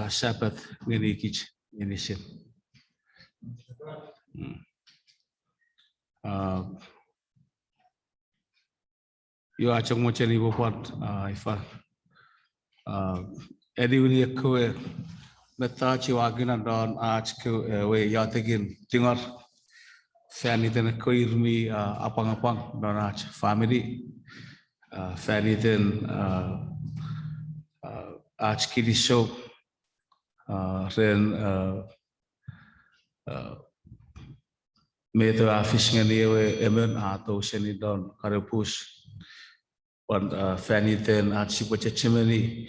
Sabbath ngenikich meinisin. Yo achong mo chani bopot ifa. Ediwini ekwe metachi wagina don ach ke we yategin tingar fani ten koirmi apang don ach family fani ten ach kidisho ren meto fishing ni ewe emen ato seni don karepus on fani ten ach sipwe chemeni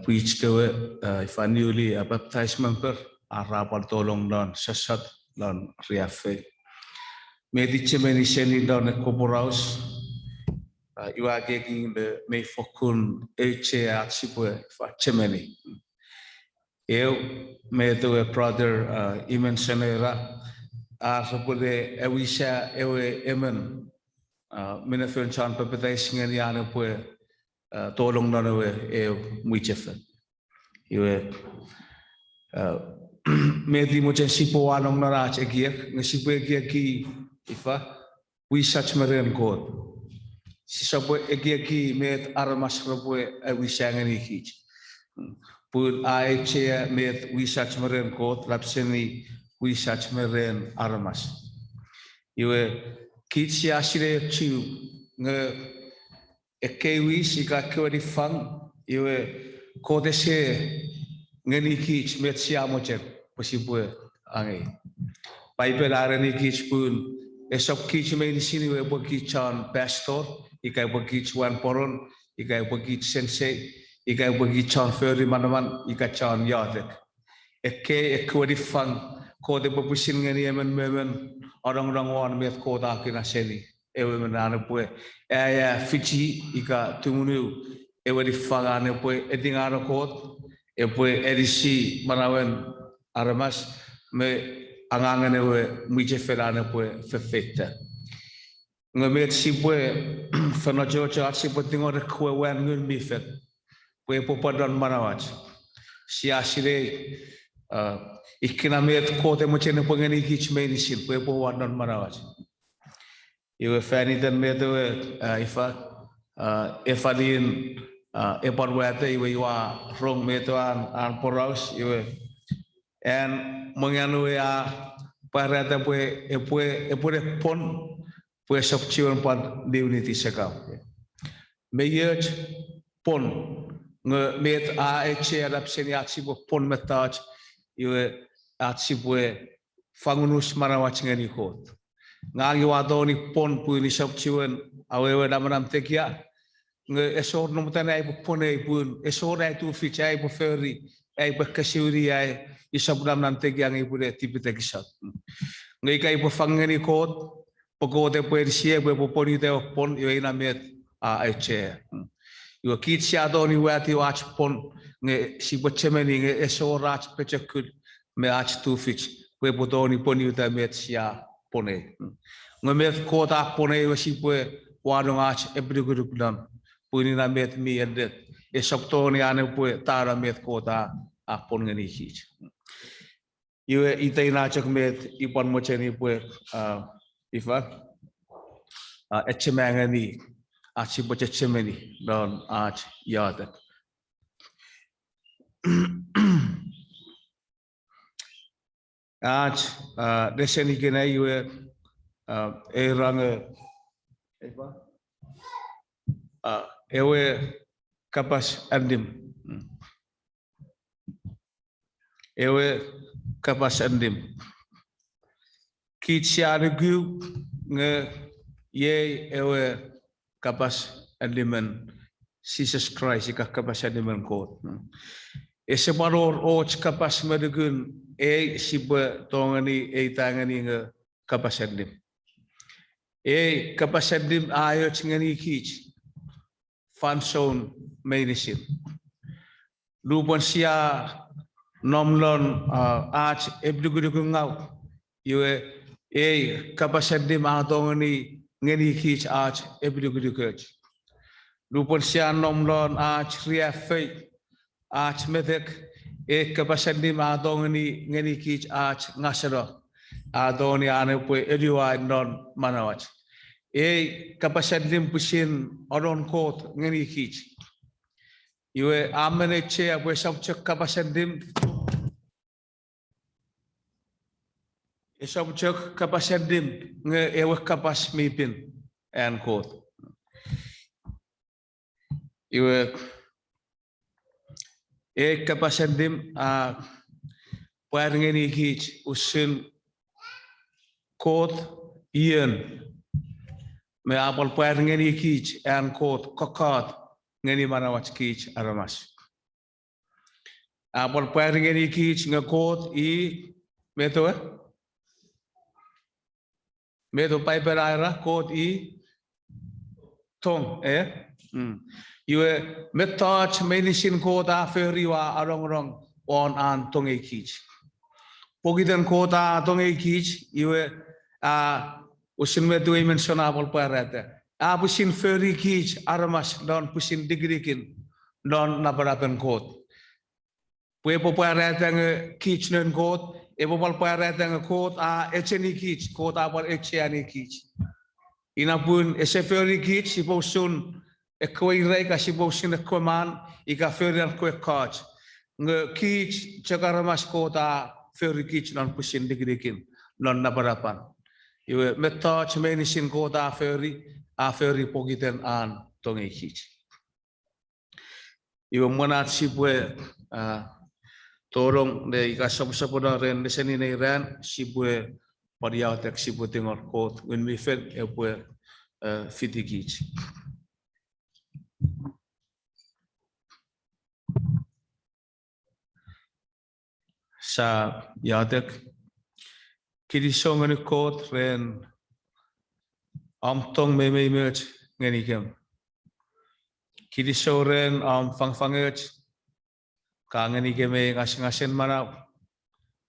preach kewe ifanuli baptized member arapal tolong don sesat don riafe mediche meinisin don koporaus iwage king de me fokun eche sipwe fa chemeni eu meto brother imen senera sapode ewisha ewe emen minefun chan baptizing ni ane pwe tolong don ewe muichefen iwe medi mo chen sipo anong narach egiek ngesipo egiek ki ifa we such meren god si sabo egiek ki met armas robwe we sangani kich put I che met we such meren god lapseni we such meren armas iwe kich ya sire chu nge ekewi sika kwedi fang iwe kodese ngeni kich met siamochen posibue ange paipel areni kich pun esok kich meinisin iwe bogichan pastor ikai bogich wan poron ikai bogich sensei ikai bogichan feri manaman ikai chan yatek ekwedi fang kode bobusin ngeni emen orang wan met koda kina seni ewe menane pue fiji ika tumunu ewe di fangane pue edingano kot epwe edisi manawen aramas me angangan ewe mije ferane pue feito ngamet sipwe fana jojo sipwe tingore kwe wen ngun mifet pue popadon manawach siasire ikina met kote mochene pengeni kich meinisin pue po wadon manawach iwe fani dan meto ifa efalin epon wete iwe iwa rong meto an poraus iwe en menganu ya parata pue epwe pon pue sopchion pon diunity sekau meyech pon nge met eche adapseni atsibo pon metach iwe atsibwe fangunus marawach ngani kot ngangi wadoni pon puni sopchion awewe damanam tekia nge esor nomtana ai pon ai pun esor ai tu ficha ai ferry ai bekasuri ai isabram nan tekia ngi pure tipite kisat ngai kai pofangeni kot pogote persie be poponi te pon yo ina met eche yo kitsia doni wati watch pon nge sibochemeni nge esor ach pechekul me ach tu fich we bodoni poni ta met sia pone ngamet kota pone wasipwe wadong ach ebriguruplam puni na met mi edet esoptoni ane pwe tara met kota pon ngani hich iwe itaina chak met ipon mocheni pwe ifa echemangani achi bochemeni don ach yada ach deseni kena iwe range ewe kapas anim ewe kapas anim kitsianugu nge ye ewe kapas animen Jesus Christ ika kapas animen kot ese baror och kapas medugun sibwe tongani tangani nge kapas anim kapas anim ayo ngani kich fanson meinisin lupon sia nomlon ach ebdugudugungau iwe kapas anim atongani ngeni kich ach ebdugudugaj lupon sia nomlon ach riafe ach metoch kapasan dim adong ngeni kich ach ngasero adong ni ane pwe ediwa non manawach kapasan dim pusin oron kot ngeni kich iwe amene che apwe sabchak kapasan dim sabchak kapasan dim nge ewe kapas mipin en kot iwe kapasan dim puer ngeni kich usin kot ian me apal puer ngeni kich en kot kokot ngeni manawach kich aramas apal puer ngeni kich nge kot metoch paipel aira kot tong iwe metoch meinisin kot feriwa arong on an tong kich pogitan kot tong kich iwe usin metu mention apal puerete pusin feri kich aramas don pusin digrikin don naparapen kot pue puerete nge kich nen kot pal puerete nge kot echeni kich kot apal echeni kich inapun feri kich siposun ekwe rei ka siposun ekweman ika feri an kwe coach nge kich chakaramas kot feri kich non pusin digrikin non naparapan iwe metoch meinisin kot feri pogiten an tonge kich iwe monat sipwe torong de ika sapo ren de seni nei ren sipwe pariatek sipwe tingor kot when we fed epwe fiti kich sa yatek kirisong ngani kot ren tong me merch ngani kem kirisong ren fangfangech ka ngani keme ngasen mana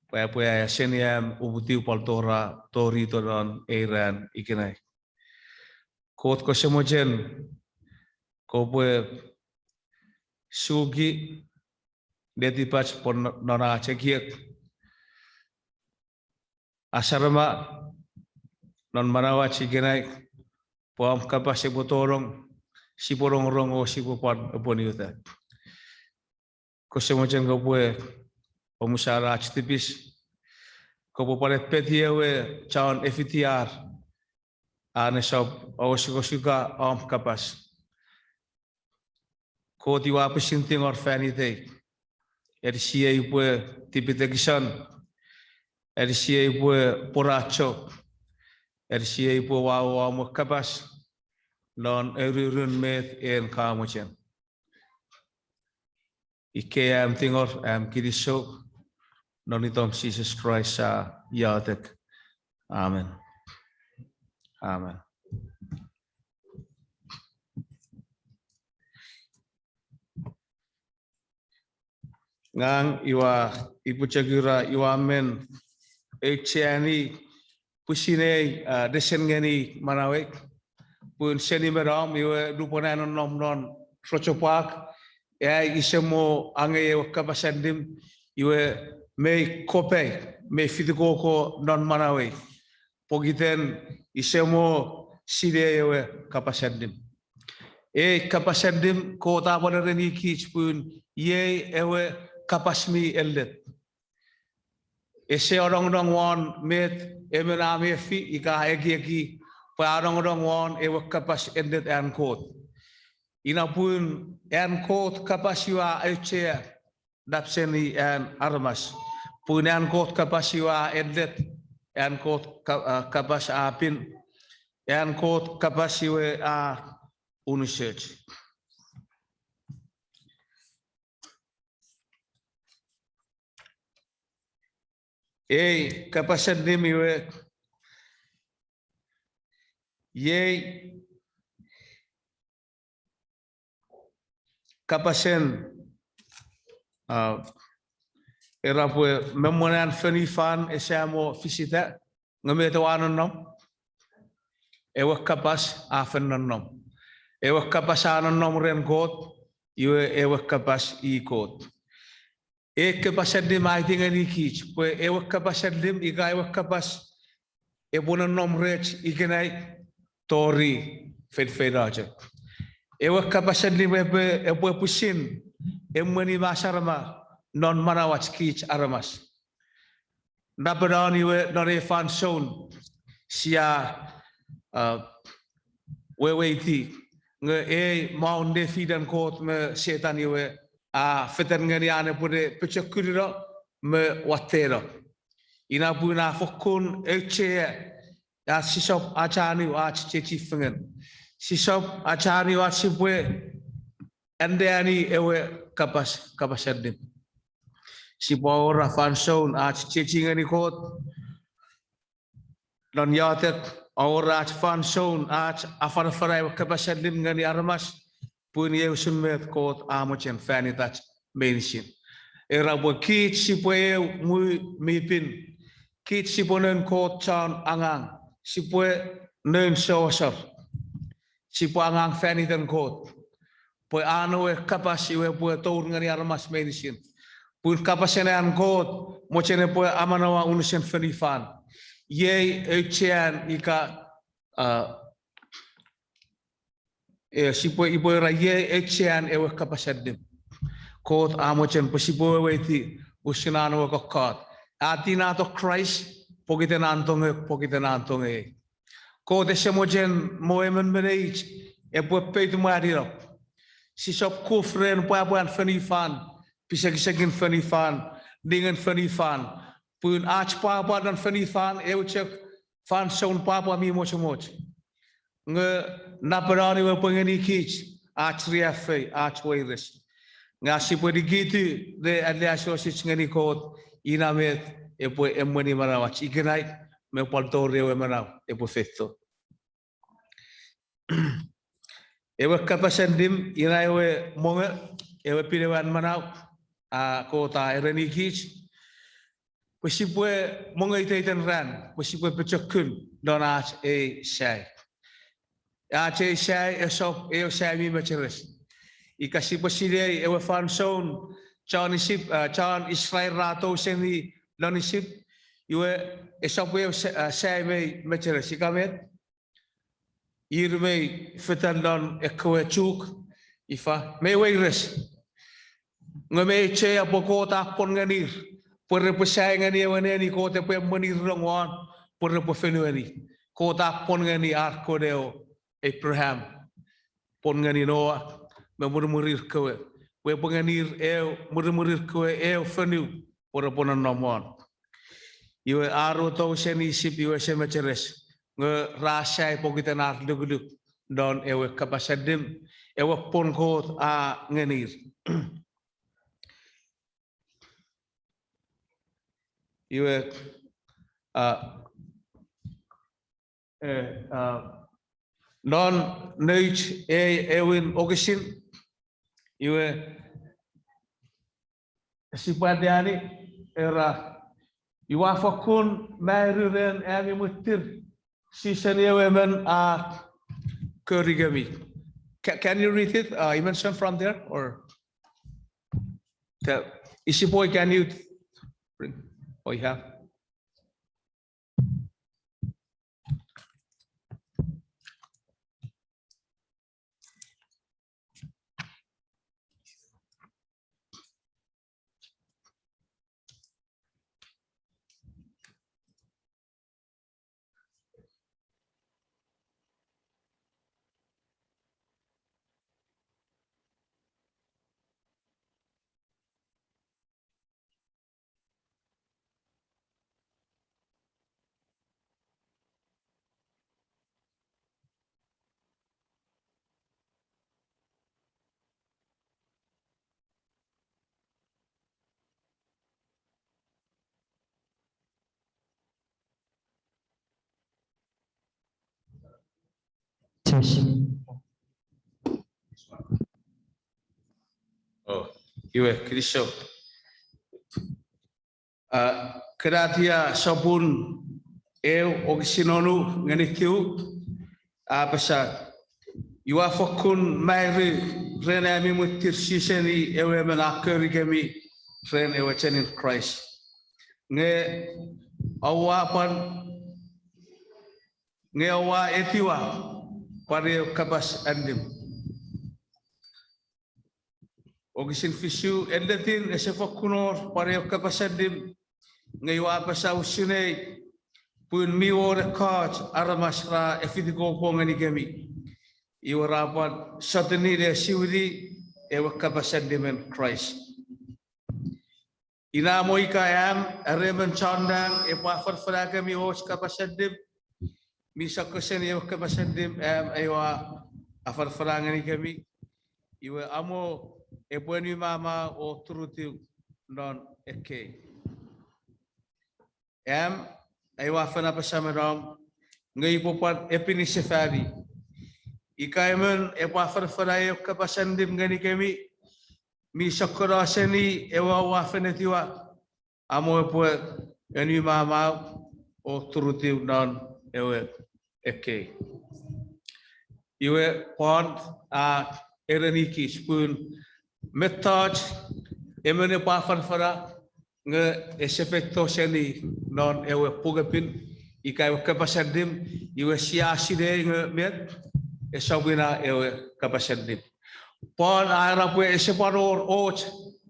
pue seniam ubutiu paltora tori toron eran ikinai kot ko semojen ko pue sugi detipach pon nona cekiek asarama non manawach ikinai pom kapas botorong siporong o sipopon poniuta ko semojen ko pue pemusara tipis ko popare petiewe caon FTR ane sob awasikosuka kapas ko tiwa pesinting or fanite RCA pue tipitekison RCA pue poracho RCA pue wawa mo kapas non erurun met en kamochen IKM tingor kiriso nonitom Jesus Christ yatek amen amen ngang iwa ipuchagira iwa men echani pusine desen ngeni manawek pun seni meram iwa duponan non trochopak isemo ange kapasandim iwe me kope me fitikoko non manawe pogiten isemo side iwe kapasandim kapasandim ko tapon reni kich pun ewe kapasmi eldet ese orang won met emename fi ika egi pa orang won ewe kapas eldet an kot inapun en kot kapasiwa eche dapseni en armas pun en kot kapasiwa eldet en kot kapas apin en kot kapasiwe unisech kapasan dimiwe kapasen era pue memonan fenifan esamo visita ngametawan nom ewa kapas afen nom ewa kapasan nom ren kot ewa kapas i kot Kapas anim I think any kich, where Ewe Kapas anim, Ewe Kapas, Ebona nom rich, Iganai, Tori, feito. Ewe Kapas anim, Ewe Pusin, Emweni Masarama, non Manawach kich Aramas. Nabaran, you were not a fan shown, Sia, Wewaiti, Mount Defeat and Court, me Setan, you were. Fetangani pure picture kuriro me watero. Ina buna fokun eche sisop achani ach chechi fingen. Sisop achani ach sipwe andani ewe kapas anim. Sipo rafan soun ach chechi ngani kot. Non yatet ach fan soun ach afan farai kapas anim ngani armas. Puni eu sumet kot amochen fani tach meinisin. Era bo kit sipwe mu mipin. Kit siponen kot chan angang. Sipwe nen shosar. Sipo angang fani ten kot. Poi ano e kapas iwe po tour ngani armas meinisin. Pun kapas an kot mochen po amanawa unusen fani fan. Ye echen ika sipo ibo raye echen ewe kapas anim. Kot amochen posibo weti usinano kokot. Atina to Christ pogiten antonge. Kot esemochen moemen meneit epo feito mariro. Sisop kufren puan funny fan, pisagin funny fan, dingen funny fan. Pun ach papa dan funny fan euchek fan soun papa mi moch. Nge naparani we pengeni kich ach riafe ach wireless nga sipo digitu de aliaso sich ngani kot inamet epwe emweni marawach ignai me paltore we maraw epwe feito. Ewe kapas anim ina ewe monge ewe pirewan manaw kota ereni kich posipwe monge iten ran posipwe pechokun donach e sai. Ache sai esop eu sai mi macheres. Ikasi posile ewe fan soun chan Israel rato seni lonisip iwe esop eu sai me macheres ikamet. Irme fetan don ekwe chuk ifa me weires. Ngame che apokota pon nganir. Pore posai ngani eweneni kote pe monir rongwan pore po fenueni. Kota pon ngani arkodeo Abraham pon ngani Noah me murmurir kowe we penganir murmurir kowe fenu ora ponan nomon iwe aro to seni sip iwe semacheres nge rasai pokita nar duguduk don ewe kapas anim ewe pon kot a nganir. Iwe non neut ewin ogesin iwe sipadiani era iwa fakun mairuren emi mutir sisani ewemen a kurigami. Can you read it? You mentioned from there or Isipoy, can you bring? Oh, you have. Oh, Ewe Krisho. Keratia sabun ogisinonu nganitiu apasa iwa fakun mairi renami mutir siseni ewe menakeri kami friend ewe chen in Christ. Nge awa pan nge awa etiwa pare kapas andim. Ogisin fisu endetin esefokunor pare kapas andim nge wa pasau sine pun miore coach aramasra efidiko pongani kami. Iwarapan sateni de siwidi ewe kapas andim in Christ. Ina moi kayam aremen chandang epa farfara kami os kapasadim misa kosen ewa kapasadim ewa afarfara ngani kami iwe amo epwe mama o turuti non eke ewa fana pasameram ngai popat epini sefari ikaimen epa farfara ewa kapasadim ngani kami mi sakura seni ewa wafenetiwa amo epwe eni mama o turuti non ewe eke iwe pond a ereniki spoon metoch emene pa farfara nge esefeito seni non ewe pugapin ikai kapasadim iwe siaside nge met esabina ewe kapasadim Paul Arabwe separor och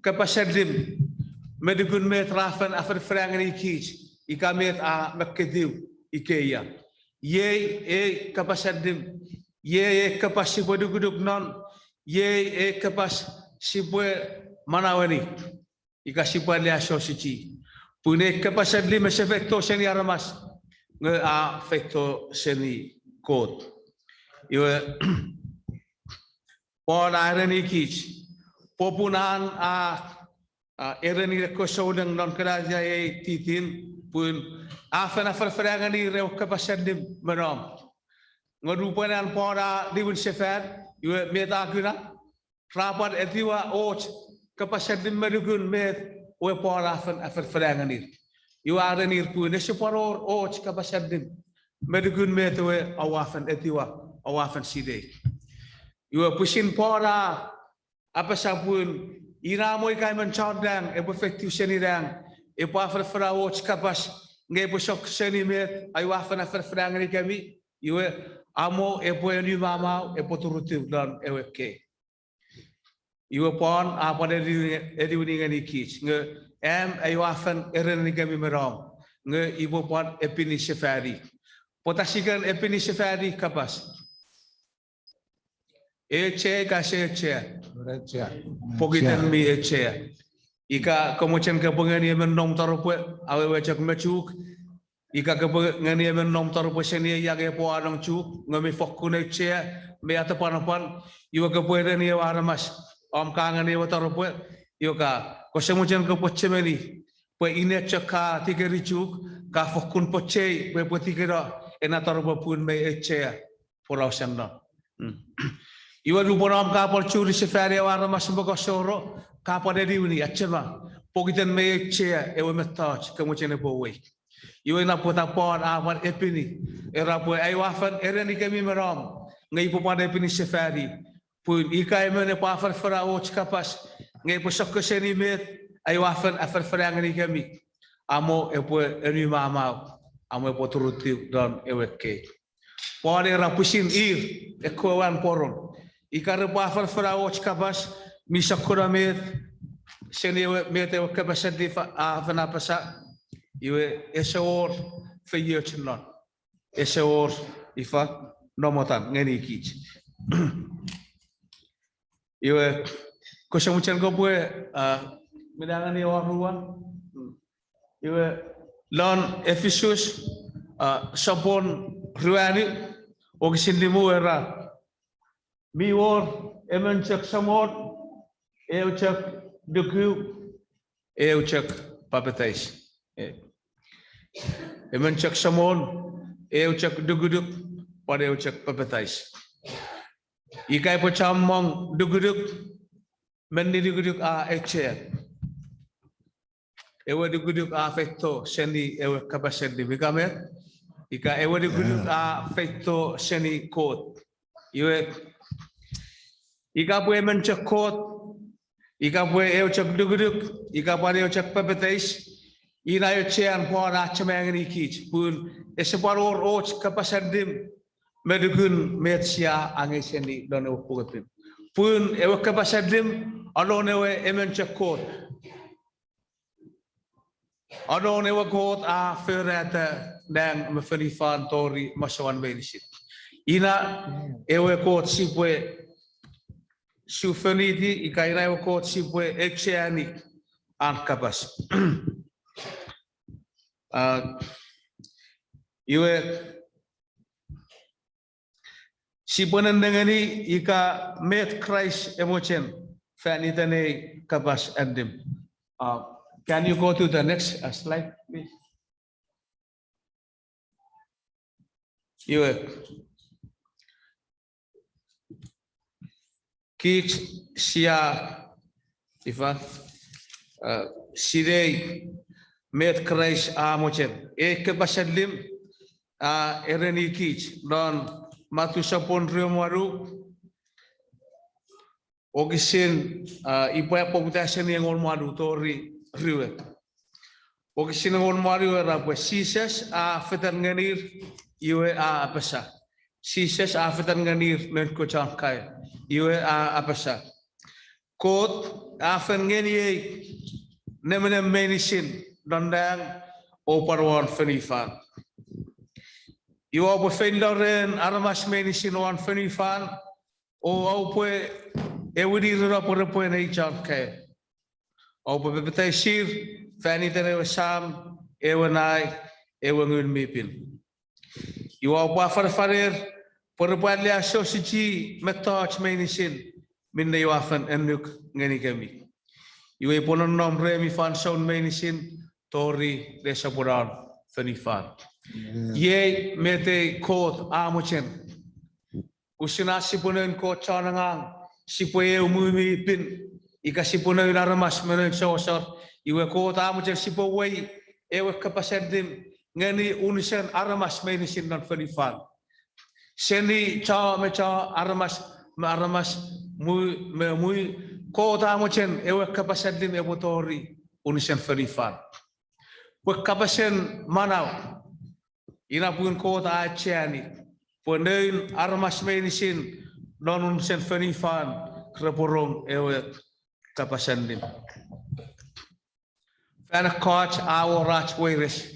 kapasadim medikun met rafen aferfrangen ikich ikamet a makediu ikeya ye kapasadim ye kapasiboduguduk non ye kapas sipwe manawani ikasipale asosici pune kapasadim feito seni aramas nge a feito seni kot iwe Paul irony kich popunan irony rekosoudeng non keraja titin pun afana farfarangan ni reu kapasadim menom ngodupanan Paul diwin sefer yue meta guna rapat etiwa och kapasadim medugun met we Paul afan farfarangan ni yue irony pun separor och kapasadim medugun met we awafan etiwa awafan sidek Iwa pusin pora apa sabun ira moi kai mencodang epo feito seni dang epo afra watch kapas nge busok seni met ayu afna afra ngani kami iwe amo epo ni mama epo turutu dan ewe ke iwe pon apa edi ngani kich nge ayu afan eren kami meram nge ibo pon epini sefari potasikan epini sefari kapas Eche kasih eche, pokitan mi eche. Ika kemudian kepengani menom tarupe, awe wajak mechuk. Ika kepengani menom tarupe seni yang epo anong chuk, ngami fokun eche, me atapan, iwa kepengani waramas, kangani tarupe, iwa kemudian kepocemeni, pe ini cekah tiga ricuk, ka fokun poce, pe potikera, enatarupe pun me eche, pulau sana. Iwan luparam kapal curi sefari awara masuk soro kapal dari ini acema pokitan me cia ewe metoch kemudian epowe iwan napotapon awan epini erapo aywafan ereni kami meram ngai popada epini sefari pun ikai mene pafar farao kapas ngai posok seni met aywafan afarfarangani kami amo epoe eni mamau amo epo turuti dan eweke pode rapusin ekowan poron Ikare pafar farao kapas misakura met seni met ewe kapasadi afana pasa iwe eseor feyo chinon eseor ifa nomotan ngeni kich iwe kosamuchan gobwe midangani waruan iwe lon Ephesus sabon ruani ogisindimu era Miwor emencek samot eucek duku eucek papetais emencek samon eucek duguduk pada eucek papetais ikai pocamong duguduk mendi duguduk a eche ewe duguduk a feito seni ewe kapasendi bikamet ika ewe duguduk a feito seni kot iwe Ika pue mencekot, Ika pwe eo chak duguduk, ika pare eo chak papetais, ina eo chean po na chamangani kich, pun esepar or kapasadim, medukun metsia ange seni don eo pugapim. Pun eo kapasadim, alon eo emen chakot. Alon eo kot a ferrata dan meferifan tori masawan meinisin. Ina eo kot sipwe Sufaniti ikaira eo kot sipwe ekseani an kapas. Iwe siponan dengani ika met Christ emotion fanitane kapas anim. Can you go to the next slide, please? Iwe kich sia ifa sirei met Christ emotion kapas anim ereni kich don matu sapon riumaru ogisin ipa poputasan yang olmaru tori riwe ogisin olmaru era pues Jesus fetan nganir iwe apasa Jesus fetan nganir men ko chankai iwe apasa kot afen ngeni nemene meinisin dondang oparwan fenifan iwa po fendoren aramas meinisin wan fenifan o aupe ewidi rura por po nei chankai o bebetai sir fani tere sam ewanai ewangun mipin iwa pa farfarer por palia sosiji metoch meinisin minne wafan enuk ngeni kami iwa ponon nombre mi fan sound meinisin tori desapuran fenifan ye mete kot amochen usina sipunen ko chanangang sipwe umumi pin ikasipunen aramas menen sosor iwe kot amochen sipwe ewe kapasadim ngani unisen aramas meinisin non fenifan seni cha mecha aramas muy kot amochen ewe kapasadim ebotori unisen fenifan Pwe kapasen manau ina pun kota aciani penein armas meinisin non sen fenifan kreporong ewe kapasen dim fana coach aworach weires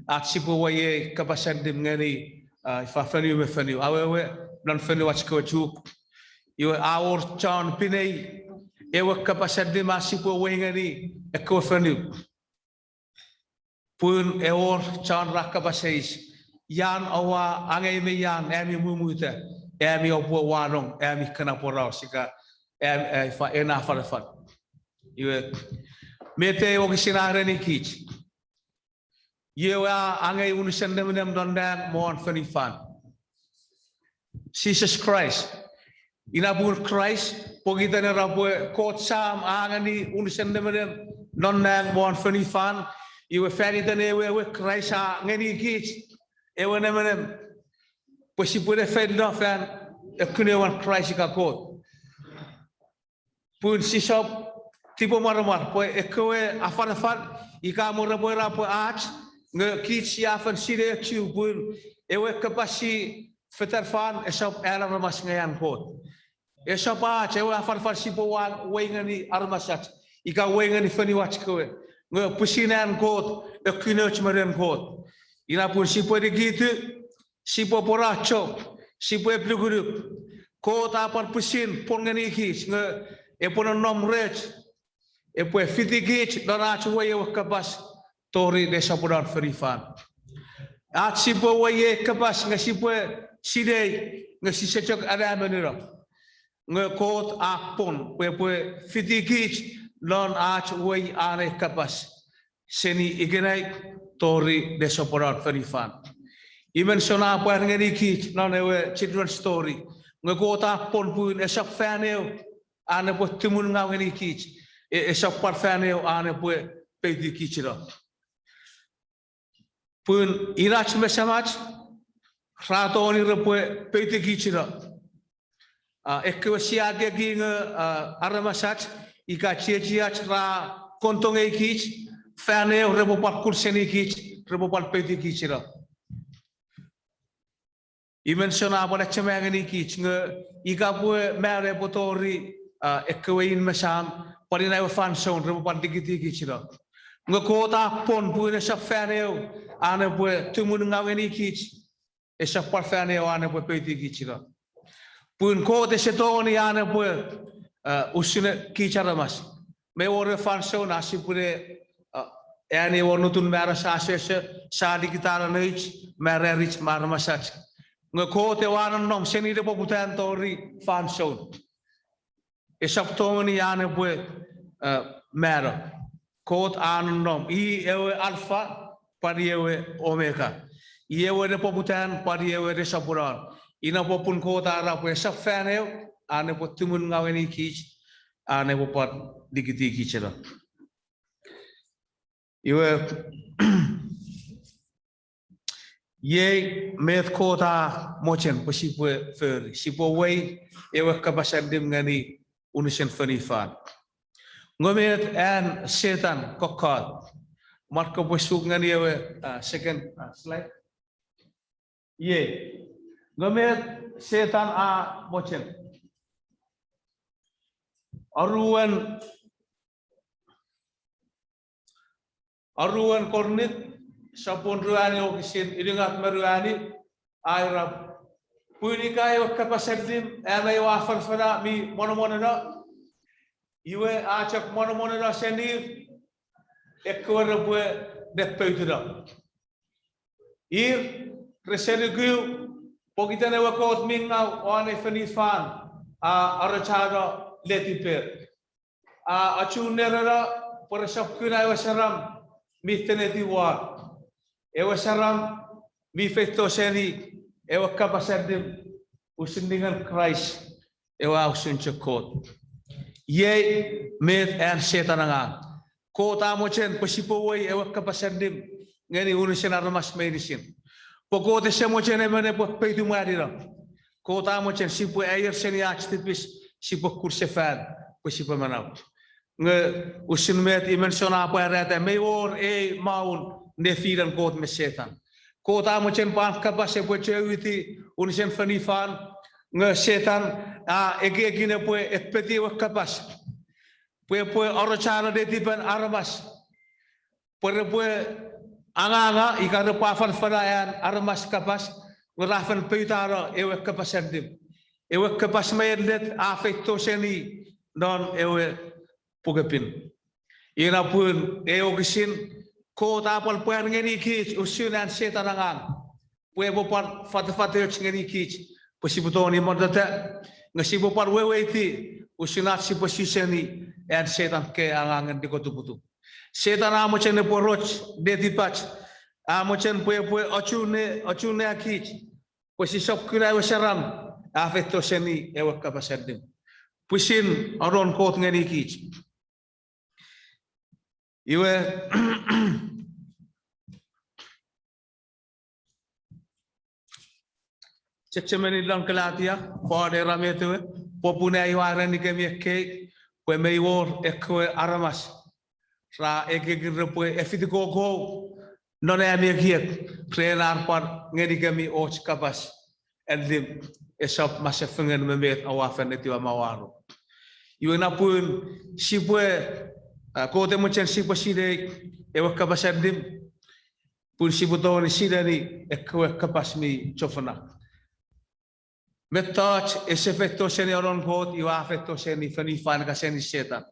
at sipo waye kapasen dim ngani fa fenu me fenu awewe non fenu wach ko chu iwe awor chan pinei ewe kapasen dim asipo waye ngani eko fenu pun eor chan rakapaseis yan awa angai me yan emi mumuta emi opo wanong emi kana porao sika fa ena farafat iwe mete ogisinare ni kich yewa angai unisen dem dondan mon fenifan Jesus Christ inabur Christ pogita ne rabwe kot sam angani unisen dem dondan mon fenifan iwe fanita ne ewe Christ ngeni kich ewe nemenem pues si puede fendo fan ekunewan Christ ka kot pun si shop tipo marmar pues ekwe afan ika morabora po ach nge kich ya fan sire chu pun ewe kapasi fetar fan esop era ramas ngayan kot esop ach ewe afan si po wang wengani armasat ika wengani fani watch kowe nge pusinan kot ekunoch maren kot ina pun si puede gitu si po poracho si puede pluguru kota par pusin pongani kis nge epon nom rech epwe fitigich donach waye kapas tori desapuran ferifan at si po waye kapas nge si puede sidei nge si sechok ada meniro nge kot apon epwe fitigich non ach way are kapas seni igenai tori desapuran ferifan Even sona po ngeni kich non ewe children's story ngota pon pun esok faneo ane po timun nga ngeni kich esok par faneo ane po pedi kichiro pun irach mesamach rato ni po pedi kichiro ekwe siage gi aramasach ika chia ra kontong ekich faneo rebo pat kurseni kich rebo pat peti kichira imensona bola chemangani kich nge ika bue mere botori ekwein mesam parina we fan sound rebo pat digiti kichira nge kota pon bue sa faneo ane bue tumun ngawani kich esa pat faneo ane bue peti kichira pun kota setoni ane bue usine kichara mas me ore fan sound asipure Eni warnutun mera sasese sadi kita nich mera rich marmasach. Ngekote wanan nom seni de poputan tori fan show. Esap toni ane bue mera. Kot anan nom I ewe alpha pari ewe omega. I ewe de poputan pari ewe de sapuran. Ina popun kota ara bue sap faneo ane potumun ngaweni kich ane popat digiti kichela. Ewe ye met kota mochen pasipwe fer sipwe ewe kapasandim ngani unisen fanifan ngomet an setan kokot marko besuk ngani ewe second slide ye ngomet setan a mochen Aruan kornit sapon ruani okisin idingat meruani airab punika ewe kapasandim ame wafan fana mi monomonena iwe acak monomonena seni epwe epwe de feito ir resenigu pokita ne wakot minga one fanifan arachada letiper achunera por sapkuna ewe saram mi teneti wa ewe saram mi feito seni ewe kapasandim usindingan Christ ewe ausun chakot ye met an setananga kota mochen pasipwe ewe kapasandim ngani unisen armas meinisin pokote se mochen emene feito marira kota mochen sipwe ayer seni achtipis sipwe kursefan pasipwe manaut nge usin met imensona parata meor maun nefiran kot mesetan kota mochen pan kapase pochewiti unisen fanifan nge setan egine pue epeti wa kapas pue orochana de tipan armas pue anga ikare pafan fanayan armas kapas ngrafan peitaro ewe kapasandim ewe kapas maylet feito seni non ewe pugapin ina pun eogisin kota pal puan ngeni kich usunan setanangang pue bopar fatafate ngeni kich pasibutoni modata ngasibopar weweti usunat si posiseni en setan ke angangan di kotuputu setan amochen poroch detipach amochen pue ochune akich posisop kira wasaram afeto seni ewa kapasandim pusin aron kot ngeni kich iwe cecemeni lang kalatia pode rametewe popune iwaran ni kemi ke pue meiwor ekwe aramas ra egegre pue efitiko go none ami kiek krenar par ngeni kemi och kapas endim esop masefengen memet awafen etiwa mawaro iwe napun sipwe kote mochen sipwe side ewe kapasandim pun siputoni sidani ekwe kapas mi chofana metoch feito seni oron kot iwa feito seni fanifan ka seni setan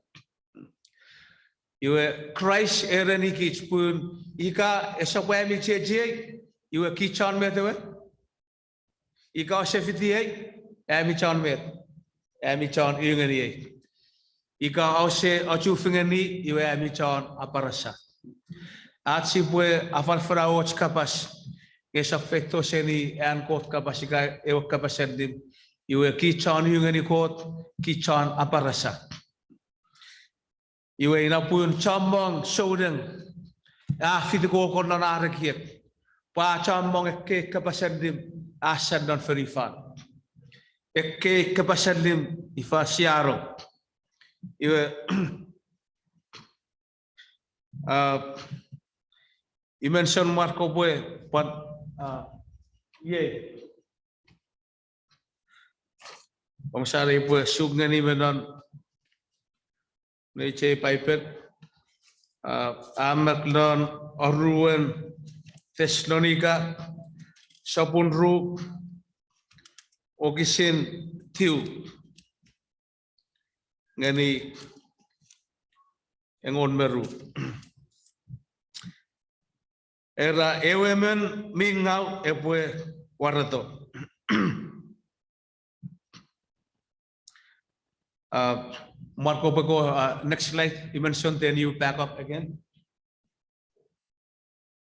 iwe Christ ereni kich pun ika esopwe mi cheje iwe kichan metewe ika sefitiye emi chan met emi chan ingeni ika ause achufingeni iwe emi chan aparasa atsipwe afalfra och kapas esa feito seni an kot kapasika ewe kapasandim iwe kichan ingeni kot kichan aparasa iwe inapun chambong soudeng fitiko konon arakiek pa chambong ekke kapasandim asan dan ferifan ekke kapasandim ifa siaro Iwe I mention Marco Bue, but ye. Pamsari Bue sugngani menon neche paipel amak non Oruen Thessalonica sapun ru ogisin tiu ngani engon meru. Era ewemen mingau epwe warato. Marco Pago, next slide, you mentioned then you back up again.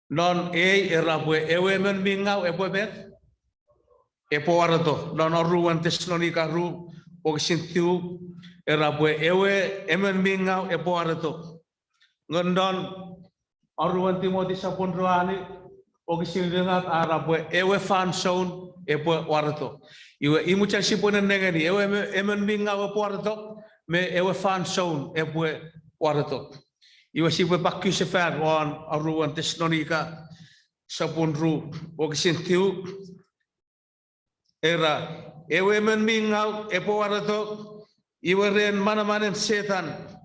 Non era pwe ewemen mingau epwe bet epwe warato. Non Oruen Thessalonica ru ogisintiu era pwe emen mingau epwe warato. Ngondon Oruen Timothy sapun ruani ogisindengat arapwe ewe fan sound epwe warato. Iwe imuchan sipunen nengeni ewe emen mingau epwe warato me ewe fan sound epwe warato. Iwe sipwe pakku sefer on Oruen Thessalonica sapun ru ogisintiu era ewe emen mingau epwe warato iwe ren mana-manen setan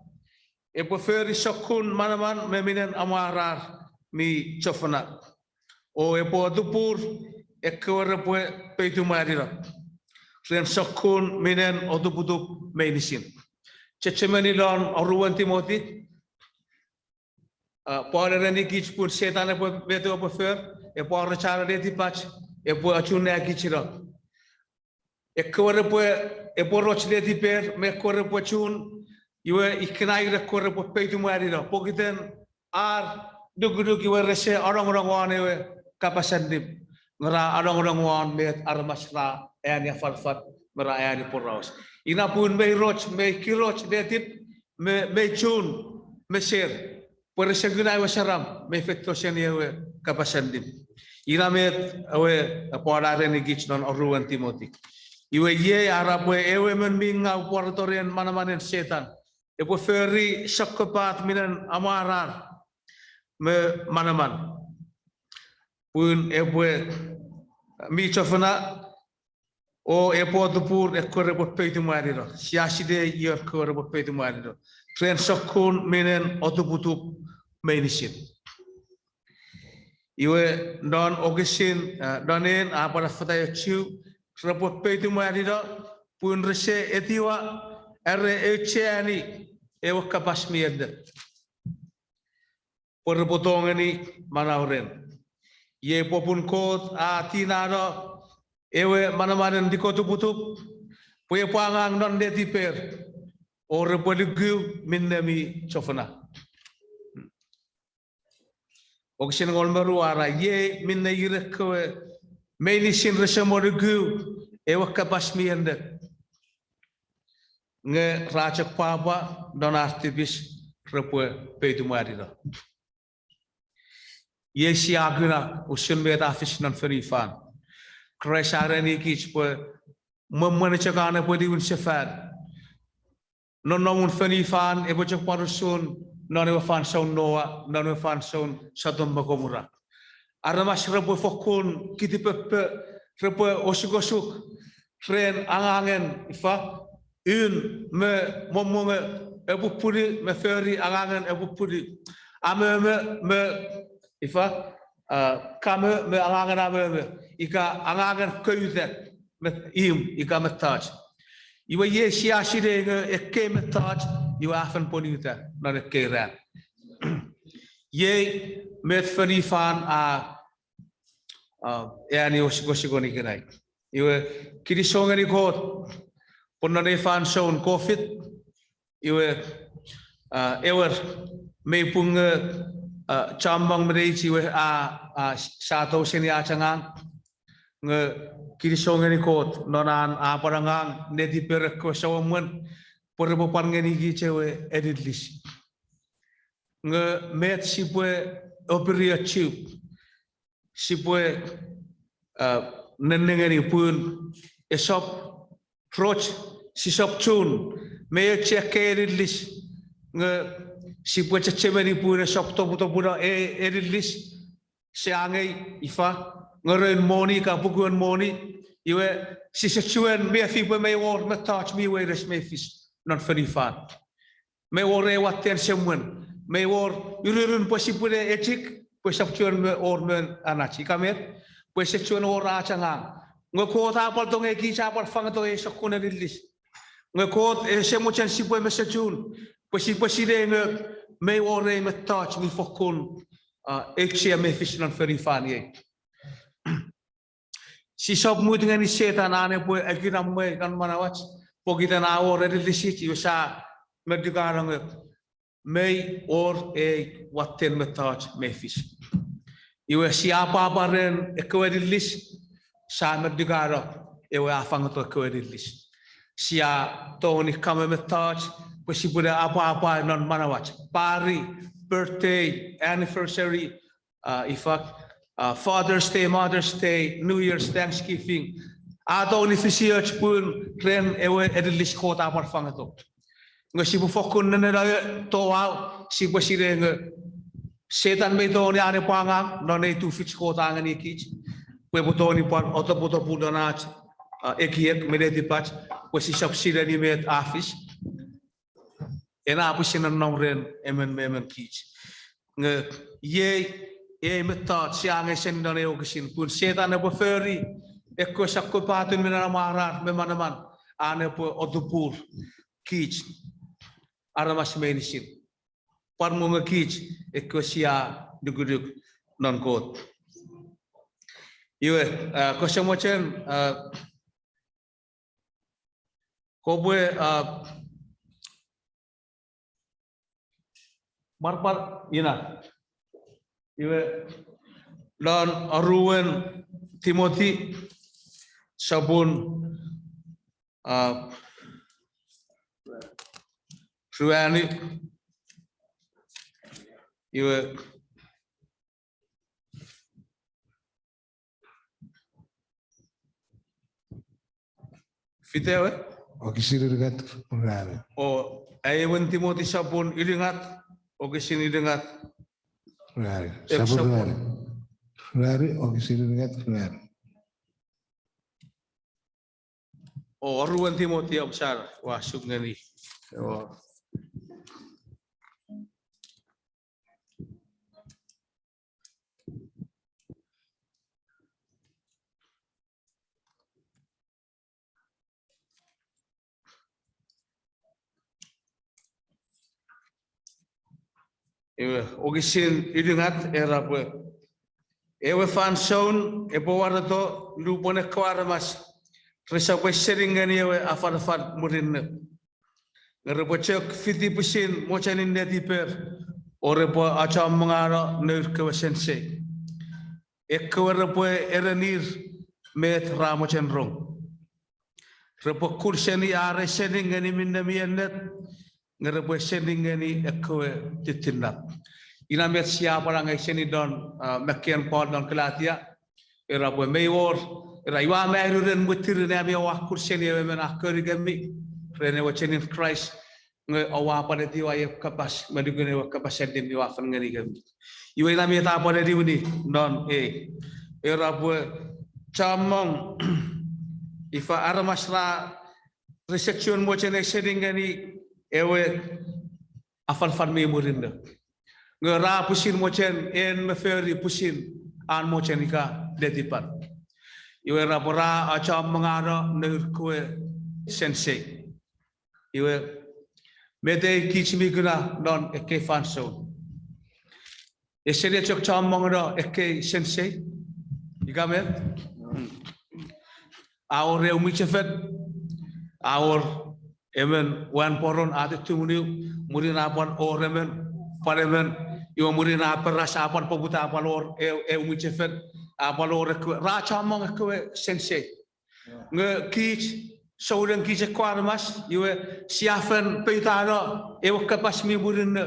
epwe feri sokun manaman meminen amarar mi chofana o epwe dupur ekwer epwe feito marira ren sokun minen odupudup meinisin cecemeni lon Oruen Timothy pore reni kich pun setan epwe betu epwe fer epwe rechara reti pach epwe achune kichira ekwer epwe roch reti per me ekwer epwe chun iwe ikenai rekor po feito marira pokiten duguduk iwe rese orang-orang wan iwe kapasan dip ngera orang-orang wan met armasra yani falfat mera yani poraus ina pun me roch me kiroch detit me chun me ser por ese guna iwe saram me feito seni iwe kapasan dip ina met iwe apolare ni gich non Oruen Timothy iwe ye arapwe ewe men mingau portorian mana-manen setan epwe feri sakopat minan amarar me manaman pun epwe mi chofana o epwe dupur ekor epwe feito mariro siaside yer kor epwe feito mariro tren sokun minen otuputup meinisin iwe non ogisin donen apara fatayo chiu epwe feito mariro pun rese etiwa echeni Ewe Kapas miende. Por potongeni manauren. Ye popun kot tinaro ewe manamanen dikotuputup. Puye pangang non detiper. Ore poligu minnemi chofana. Oksin ngolmeru ara ye minne yirekwe meinisin resemorigu ewe Kapas miende. Nge rajak papa don aktivis repwe feito marira. Ye si aguna usun beta afis non ferifan. Kresareni kich pwe memane chakane pwe di un sefad. Non namun ferifan ebo chak parusun non ebo fan saun noa non ebo fan saun satom bakomura. Aramas repwe fokun kiti pepe repwe osuk-osuk ren angangen ifa me momonge ebupuri me feri angangen ebupuri ame me ifa kame me angangen ame ika angangen kuyudet met ika metaj iwa ye siaside ekke metaj iwa afen ponita non ekke ran ye met feri fan yani osigoni kenai iwa kirisongeni kot Pernah fan sound COVID, iwe ewer mepung cambang mereka iwe satu seni acangan nge kirisong ni kot nonan parangang neti perek sawaman perempuan ngeni gicewe edit list nge met sipwe operia chip sipwe nenengeni pun esop roch sisop chun me check release nge sipwe chemeni pura sokto buto pura release seangai ifa ngeren moni ka bukuan moni iwe si sechuan me fibo me wor metoch me we res me fis non ferifan me wor e waten semwen me wor ururun posipure etik posapchuan me or men anachi kamet pues sechuan ora changa ngko ta pal tong e ki cha par fang to e sokuna release ngko e semuchan sipwe me sechun posipire me wor e metoch me fokun eksia me fis non ferifan ye si sob mu dengan ni setan ane pun akiram me kan manawat pogita na or release ti sa medikarang me or e waten metoch me fis iwe siapa baren ekwe release sa medikara ewe afang to ekwe release sia toni kame metoch possible apa non manawat pari birthday anniversary Father's Day, Mother's Day, New Year's, Thanksgiving. Ato ni fisiach pun ren ewe edilis kota parfang itu. Nggak sibu fokun nene toa sibu sire nge setan meto ni ane pangang non itu fits kota angani kich. Kue buto ni pan oto buto pudanach ekiek meredi patch. Kue si sab sire ni met afis. Ena apu sinan nom ren emen kich. Nge ye metoch siang esen dan eokisin pun setan apa feri ekko sakko patun menara marar memanaman ane po odupur kich aramas meinisin parmu ngekich ekko sia duguduk non kot iwe ko semochen kobwe marpar ina iwe dan aruan Timothy sabun Ruani iwe fitewe okisir dekat Ruani ayewen Timothy sabun ilingat okisin ilingat Ruari, sabun Ruari. Ruari, okisir dekat Ruari. Aruan Timothy absar, wah sungani. Ogisin idingat era pwe. Ewe fan sound ebo warato lupone kwaramas. Resa pwe seringani ewe afan murinne. Ngerepocek 50% mochanin netiper. Orepo acha mangara nurkewe sensei. Ekwe pwe erenir met ramochen rong. Repo kurseni are seringani minnamianet. Ngerepwe sendingani ekwe titinap. Ina met siapa orang seni don makian pot don kelatia. Era pwe mayor era iwa mairuren mutir ne ami awak kurseni men akurigami. Rene wachenin Christ nge awa pada tiwa Ewe Kapas madugune Ewe Kapas sendim iwa fan ngari gami. Iwa ina met apa pada diuni don era pwe chamong ifa aramasra resection mo chene sendingani ewe afan me murinda ngera pusin mochen en meferi pusin an mochen ika dedipan iwe rapora acha mangara nurkwe sensei iwe mete kichmi guna don ekke fanso esere chok cham mangara ekke sensei igamet our reumichefet our Emen wan poron ate tumuniu murin apan oremen paremen iwa murin apan rasa apan pobuta apan or umichefet apan or racha mong ekwe sensei nge kich souden kich ekwarmas iwe siafen peitano Ewe Kapas mi murin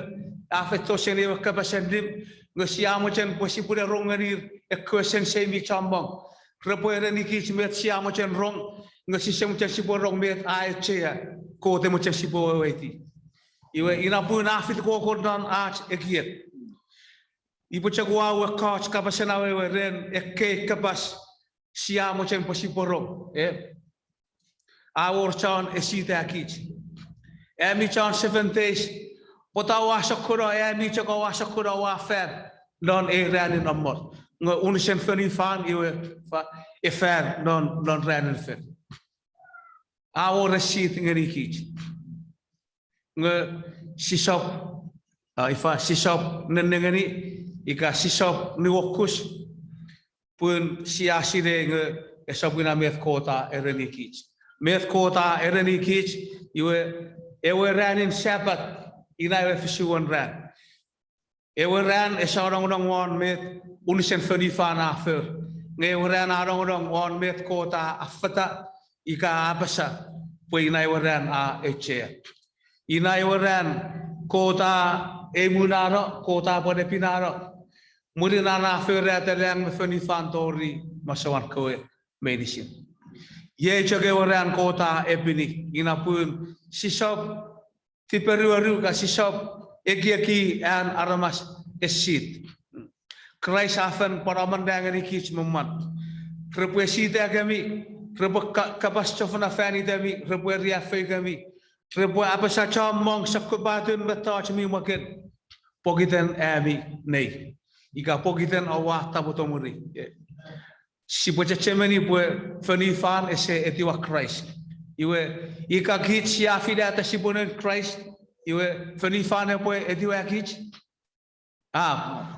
afeto sen Ewe Kapas sendim nge siamo chen posipure ronganir ekwe sensei mi chambong repoere ni kich met siamo chen rong nge sistem chen sipor rong met ae ko te mo chen sipo weti. Iwe ina pun afit ko dan ach ekiet. Ibu cakwa we coach kapasena we ren Ewe Kapas sia mo chen posiporo. Our chan esita akich. Emi chan 7 days. Pota wa shakura emi chako wa shakura wa fan. Non ran in amor. Ngo unisen funny fan iwe e fan non ran in fan. Our receipt ngeri kich. Ngo sisop ifa sisop nenengani ika sisop ni wokus pun siasire nge esabuna met kota ereni kich. Met kota ereni kich iwe ran in sept ina iwe fisuan ran. Ewe ran esarong wan met unisen funny fan afer. Nge ran arong wan met kota afata ika abasa pu ina iwe ran a eche. Ina iwe ran kota emunaro kota pada pinaro. Mudi nana afer terang me funny fan tori masawan koe meinisin. Ye joge ran kota epwe ina pun sisop tiperu ka sisop Eki an aramas esit. Christ afen para mandangani kich mumat. Repu esita kami, repu kapas chofna fani kami, repu ria fe kami, repu apa saja mong sakubatun metoch mi makin. Pogitan ami nei. Ika pogitan awah tabutomuri. Si boja cemeni pue fani fan ese etiwa Christ. Iwe ika kich ya fida tasibunen Christ. Iwe funny fan epwe etiwe akich.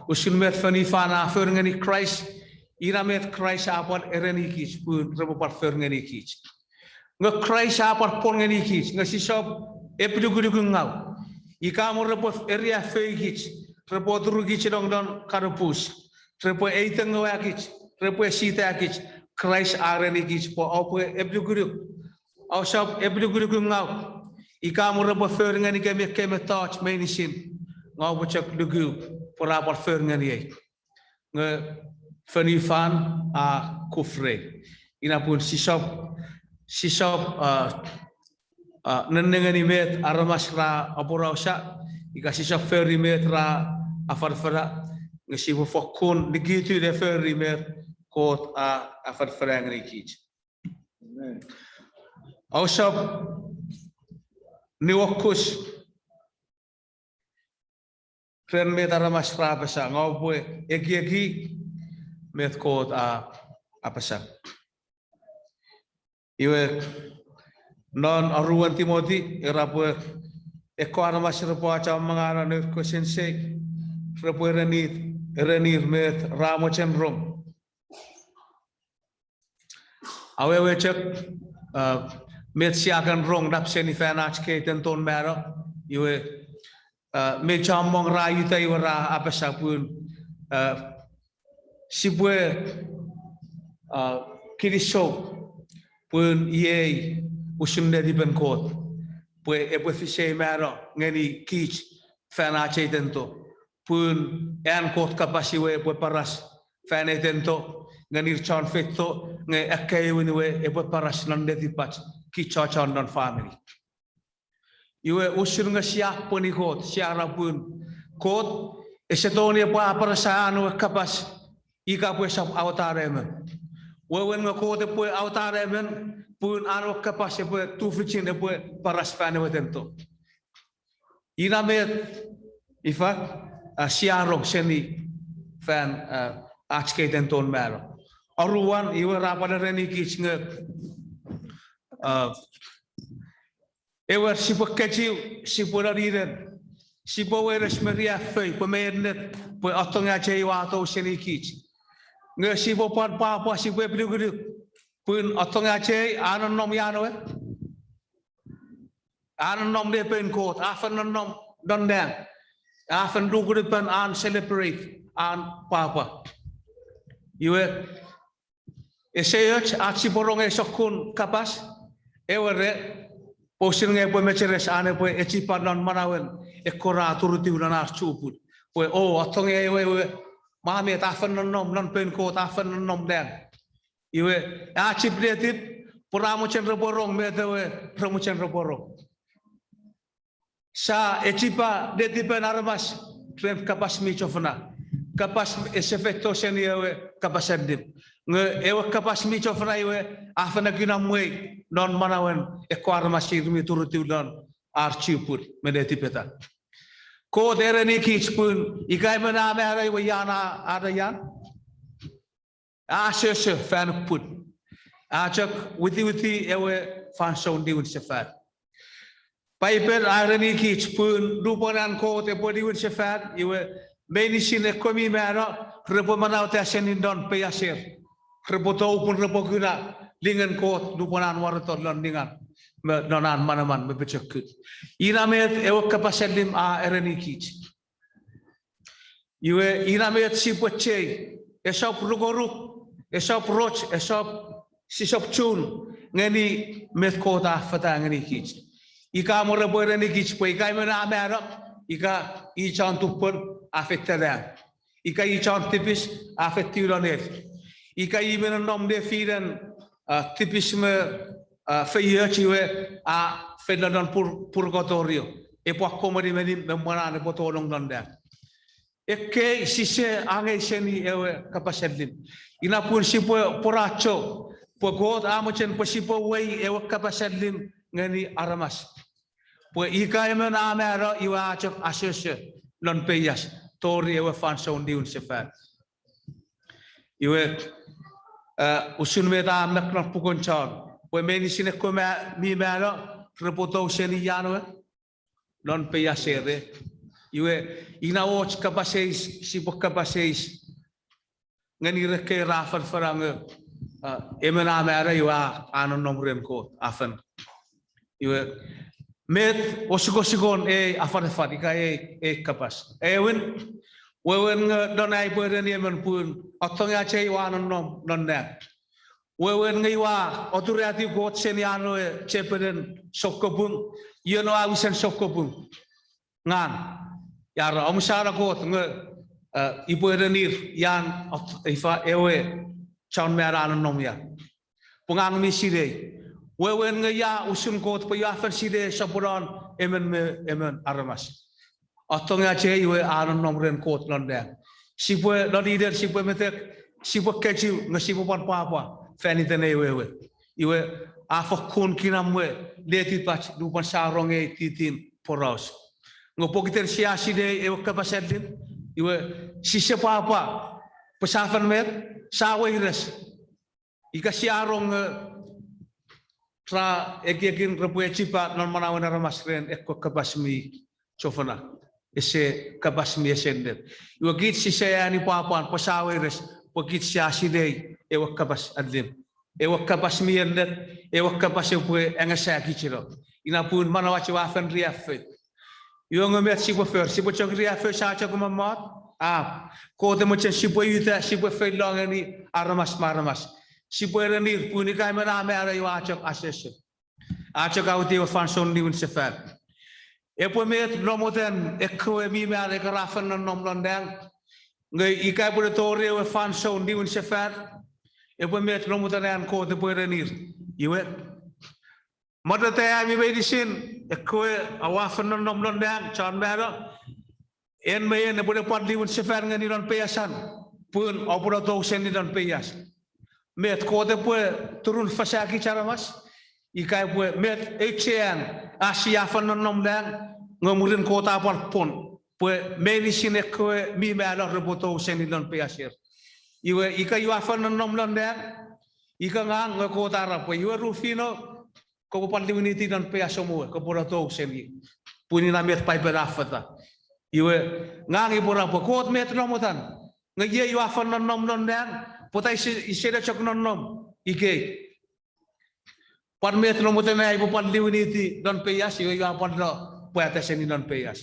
Usun met funny fan afer ngani Christ. Ira met Christ apar ereni kich pun rebo par fer ngani kich. Nga Christ apar pon ngani kich. Nga sisop epdugudu ngau. Ika mo rebo area fe kich. Rebo duru kich dong don karupus. Rebo eiteng ngau akich. Rebo sita akich. Christ areni kich po opwe epdugudu. Au sop epdugudu ngau. Ika mo rebo fer ngani ke metoch meinisin ngau bocak lugu pora par fer ngani nge funny fan a kufre ina pun sisop nenengani met aramas ra apora usa ika sisop fer met ra afarfara ngesi bo fokun digitu de fer met kot a afarfara ngani kich. Au sop ni wokus ren met aramas ra pesa ngau bue eki met kot a apesa. Iwe non aruan Timothy era bue eko aramas repo aca mangara ne ko sensei repo renir met ramo cenrom. Awewe cek met siakan rong dap seni fanach ke tenton mero iwe me chamong rayu tai wara apa sapun sipwe kirisho pun ye usunde di benkot pue epwe fise mero ngeni kich fanach tento pun en kot kapasiwe pue paras fane tento ngani chan feito nge akaiwe epwe paras nande dipach kichachan dan family. Iwe usur nga siap pun ikut siara pun kot esetoni apa perasaan kapas ika pun sab awtaremen. Wewen nga kot pun awtaremen pun aro kapas pun tuflicin pun paras fane wetento. Ina met ifa siarong seni fan achke tenton mero. Aruan iwe rapada reni kich nga ewer sipwe kecil sipwe dariren sipwe weres meria fei pemernet pe atonga chei wato seni kich nge sipwe par pa sipwe pdugudu pun atonga chei anon nom yano anon nom de pen kot afen nom don dan afen dugudu pen an celebrate an papa iwe eseyach atsiporong esokun kapas ewere posir nge po mecheres ane po echipan non manawen ekora turuti ulan archuput po atong ewe mami tafen nom non pen ko tafen nom den iwe achipletit puramuchen reborong metewe pramuchen reborong sa etipa de tipa naramas tren kapas mi chofna kapas feito seni ewe kapas anim nge ewe kapas mi chofna ewe afana kinamwe non manawen ekwarmas irmi turutiulan archipur medetipeta ko dereni kichpun ikai mana mera ewe yana adayan asese fan put ajak witi ewe fan sound diun sefat paipel arani kichpun duponan ko te podiun sefat ewe meinisin ekomi mera repo manau te senin don peyaser repo tau pun repo guna lingan ko duponan waraton landingan nonan manaman mebecekut inamet ewe kapaselim a arani kich ewe inamet sipwe esop rugoruk esop roch esop sisop chun ngeni met kota fata ngeni kich ika mo rebo arani kich po ika mena amera ika I chan tupun afetada ika I chan tipis afetiulanet ika I mena nom de firen tipis me feito a fedon purgatorio e po komodi medim memana ne potolong landa Eke sise ange seni ewe kapaselim. Ina pun sipwe poracho. Po God amochen po sipwe wei ewe kapaselim ngeni aramas. Po ika emen amera iwa achok asese non peyas. Tori ewe fanson diun sefat. Iwe usun meta amek non pukon chan. Po meinisin ekko mi mera repoto seni yanwe non peyas ere. Iwe ina watch kapaseis sipok kapaseis ngani reke rafan farang emena mera iwa anon nomren ko afan iwe met osiko afan ika kapas ewen wewen donai beren yemen pun otong ya chei wa anon nom non net wewen ngai wa oturati got seniano cheperen sokobung yono awisen sokobung ngan Yara omusara kot nge ibu erenir yan ifa ewe chan meran nomya pungang mi sire wewen nge ya usun kot pa ya fer sire sapuran emen aramas atong ya che iwe anon nomren kot nonda sipwe non ider sipwe metek sipwe keju nge sipwe pan papa feni tene iwe afok kun kinamwe letit pach dupan sarong titin poros ngopokiter siasi de ewe kapaselim iwe sise papa pesafan mer sawires ika siarong tra ekin repu cipa non manawan ramasren ekko kapasmi chofana ese kapasmi esender iwe git sise ani papa pesawires pokit siasi de ewe kapas adlim ewe kapasmi endet ewe kapasepwe engasa kichiro inapun manawachi wafen riafet Yung met sipwe fer sipwe chokria fer sa chokuma mat ko te mochen sipwe yuta sipwe fer longani aramas maramas sipwe renir puni kai mena me ara yu achok asese achok auti o fanson diun sefer epwe met lomoten ekwe mi me ara grafan nom londang ngai ikai pure tore o fanson diun sefer epwe met lomoten an ko te pwe renir iwe Madate ami meinisin ekwe awafan nom londang chan mera en me ne bude pat liun sefer ngani non peyasan pun opura to seni non peyas met ko de pue turun fasaki charamas ikai pue met echen asia fan nom dang ngomurin kota pat pon pue meinisin ekwe mi me ala repoto seni non peyasir iwe ikai wafan nom londang ika ngang ngakota ra pue iwe Ruphino Kau pandai uniti dan pea semua kau pura tahu seni punya namet paipel afata iwe ngangi pura apa kuat met nomutan ngaji iwa fan nom dan potai iseda cok nom ike pan met nomutan ay ibu pandai uniti dan pea si iwa pandai puata seni dan pea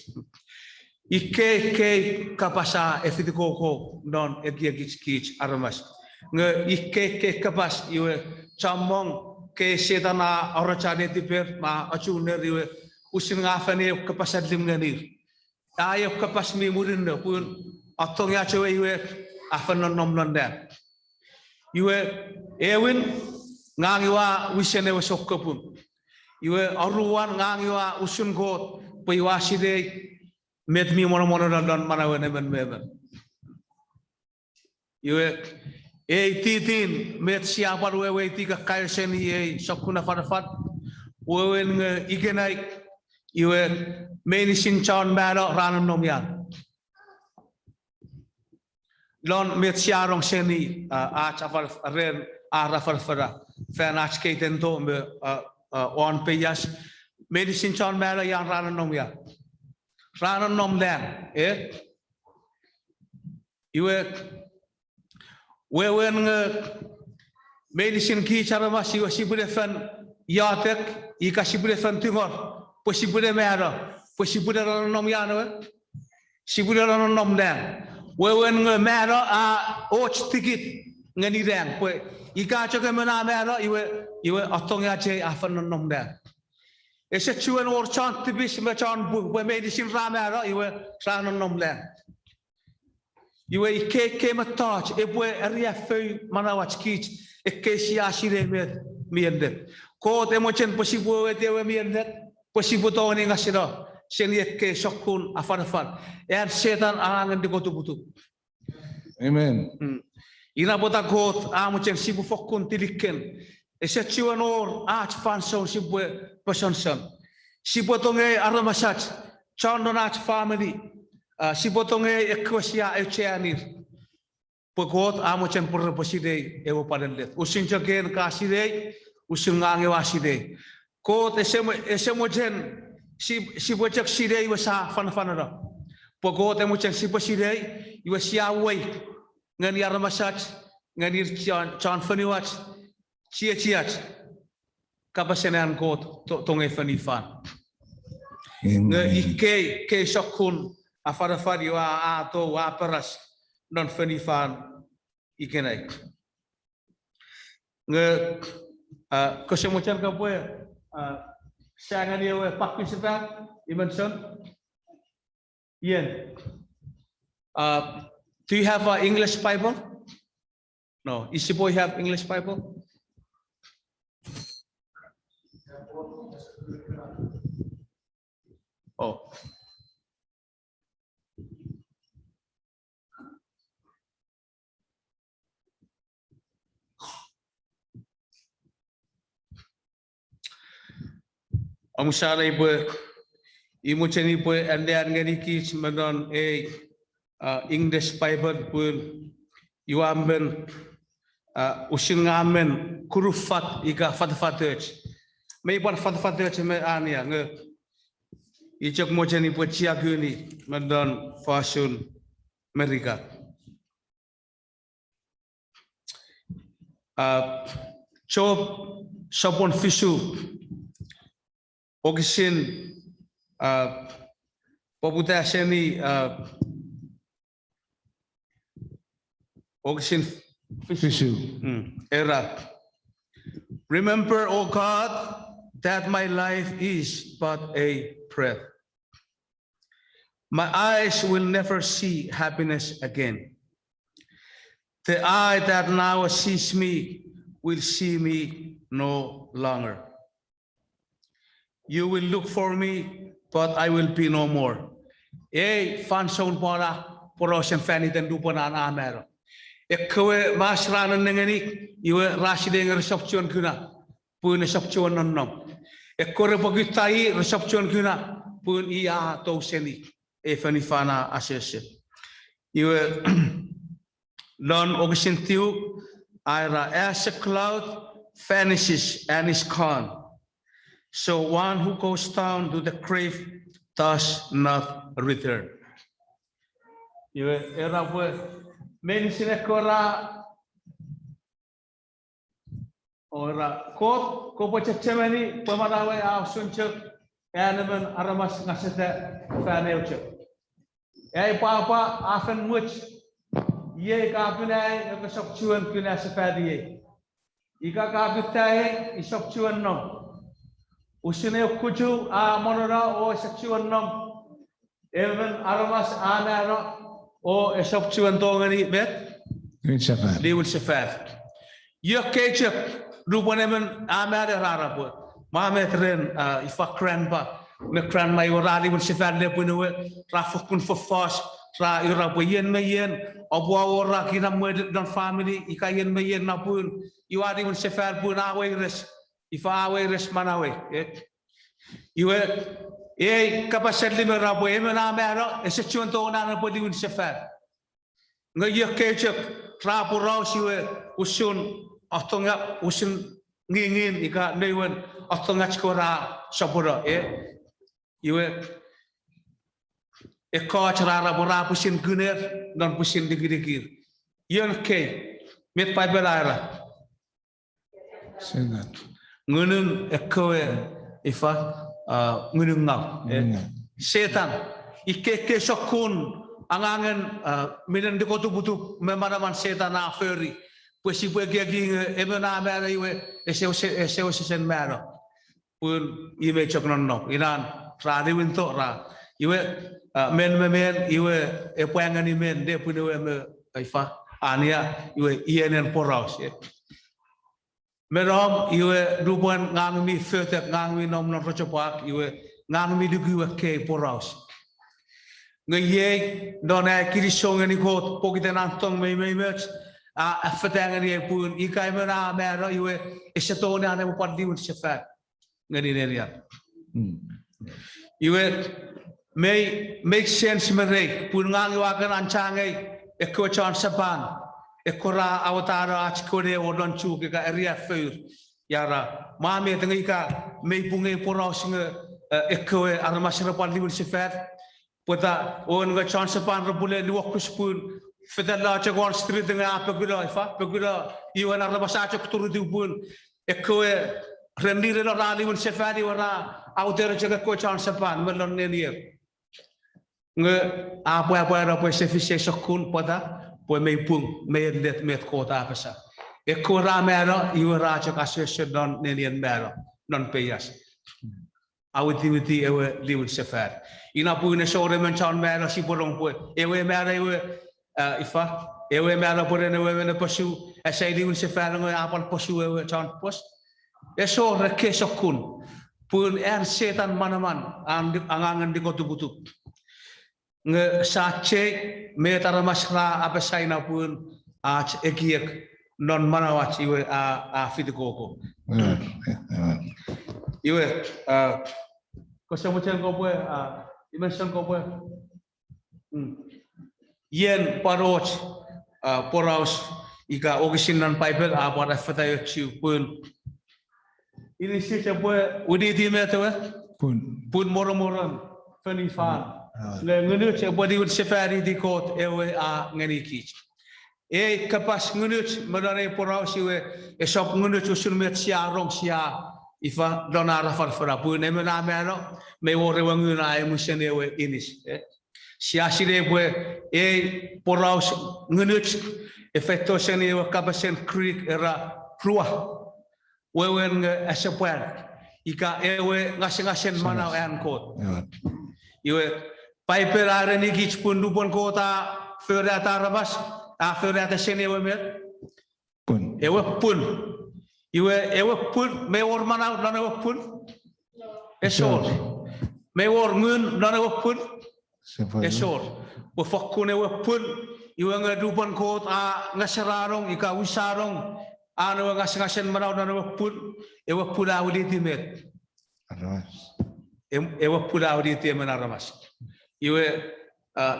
ike kapasa efitiko ko non egi kich aramas ike kapas iwe camong ke setana orachane tiper ma achuner iwe usin ngafane kapasadlim nganir ayo kapas mi murin pun atong ya cewe iwe afan nom landa iwe ewin ngangiwa wisene wasokopun iwe aruwan ngangiwa usun got iwasi de met mi mono dan manawen men. Iwe titin met siapa wewe tika kayo seni sokuna farafat wewen igenai iwe meinisin chaun mero ranan nomyan. Lon met siarong seni ach afal ren arafal fara fan ach keten to me on peyas meinisin chaun mero yang ranan nomyan. Ranan nom dan iwe wewen meinisin ki cara masih sipwe fan yatek ika sipwe fan tingor posibule mero posibule ranan nomyan sipwe ranan nom dan wewen mero och tikit ngani rang pwe ika choke mena mero iwe atong ya che afan nom dan ese chuan or chant tibis me chan bu meinisin ra mero iwe ranan nom dan iwe ike metoch epwe ria feito manawach kich ike siasire miendet ko temochen posibu etewe miendet posibu to ni ngasiro seni ike sokun afan setan angan di kotu butu Amen. ina bota got amochen sibu fokun tiliken ese chuan or ach fanson sibu personson sibu tonge aramasach chandonach family sibotonge ekwasia echeanir pokot amochen pur poside ewo padenlet usin jogen kaside usin ngange waside kot esemochen sibojak side iwasa fanfanara pokot emochen siboside iwasia wei ngani armasach ngani chan faniwach chiach kapasenan kot tonge fanifan nge ike sokun afarafari wa ato wa peras non fenifan ikenai nge kesemucan kapoe sangan dia we Pakistan dimension yen do you have an English Bible? No. Is your boy have English Bible? Oh. Ang sana ibu imu ceni ibu andian ngani kis menon English Bible pun iwamben usin ngamen kurufat ika fatfatech may pan fatfatech me ania nge ijok mo ceni ibu ciaguni menon fasun Amerika Job sopon fisu Ogisin poputa seni Ogisin Fishu. era. Remember, O God, that my life is but a breath. My eyes will never see happiness again. The eye that now sees me will see me no longer. You will look for me, but I will be no more. Fanson para porosen fani dan dupanan amero. Ekwe masranan nengeni, iwe rasideng reseption kuna, pun reseption nonnom. Ekore pagitai reseption kuna, pun iya to seni, fani fana asese. Iwe non ogisentiu, ira as a cloud vanishes and is gone. So one who goes down to the grave does not return. Era pues meinisin ekora ora kot ko pachemani pamadawe ausunchuk enemen aramas ngasete faneuchuk. Papa afen much ye ka pinai ko sokchuan pina sepadi. Ika ka pitai isokchuan no. Usine kuju monora o seksuan nom even aramas anaro o seksuan tongani bet they will suffer you kechuk rupanemen amare rarapo mametren ifakran ba mekran mai orali un sefer le punue rafukun fofos ra ira boyen meyen obwa ora kina mo don family ikayen meyen na pun iwari un sefer pun awe res ifa awe res manawe iwe kapas lima rabo emena mero ese chunto na podi un sefer ngaye kechek rapo rausiwe usun atonga usun ngingin ika newen atonga chkora sapura iwe coach rara bora pusin guner non pusin digir yon ke met paipel ara Sengat. ngunung ekowe ifa ngunung ngau setan ike sokun angangen minen dikotu butuh memanaman setan na feri pues si puede aquí emena mera iwe ese sen mera pun iwe chok no inan tradi winto ra iwe men iwe epwe ngani men de pun iwe me ifa ania iwe ienen poraus merom iwe dupan ngang mi feito ngang mi nom no rochopak iwe ngang mi dugu iwe ke poraus ngaye dona kirisong ni kot pokiten antong me mech a fatang ni pun ikai mera mera iwe esetone ane pandi un sefer ngani neria iwe make sense merek pun ngang wakan anchangai ekko chan sapan ekora awatara achkore odon chu ke ka area feur yara mame tengai ka me punge poros nge ekko armasra pandi un sefer pota on ga chan sapan robule luokus pun fedela chagwan street nga pagula ifa pagula iwan arabasa chak turu dubun ekko rendire lo rali un sefari ora autere chaka ko chan sapan melon nenier nge apa ra po sefise sokun pada po me pung me let met kota pasa ekko ra mero iwara chaka session non nenien mero non payas awiti ewe liun sefer ina puine sore men chan mero si borong po ewe mero ewe ifa ewe mero pore ewe ne pasu asai liun sefer ngo apal pasu ewe chan pos eso reke sokun pun setan manaman angangan di kotu butuh nge sace metara masra apa saina pun ekiek non manawat iwe feito koko iwe kosamuchen kopo dimension kopo yen paroch poraus ika ogisinan paipel apa feito chiu pun ini sih sebuah udi di metoch pun moro-moron fenifan le ngunut sebuah di sefari di kot ewe ngani kich kapas ngunut mengenai poraus iwe esok ngunut usul met siarong sia ifa donara farfara pun emena mero me wore wanguna emusen ewe inis sia sire poraus ngunut feito seni Ewe Kapasen creek era ruah wewen asapwan ika ewe ngasing-ngasing mana an kot iwe paipel are ni gich pun dupon kota ferata rabas ferata seni ewe met pun ewe pun ewe pun me wor mana dan ewe pun esor me wor ngun dan ewe pun esor bo fakun ewe pun iwe ngadupon kota ngasararong ika wisarong anu ngasing-ngasing manau dan ewe pula auditi met ewe pula auditi menaramas iwe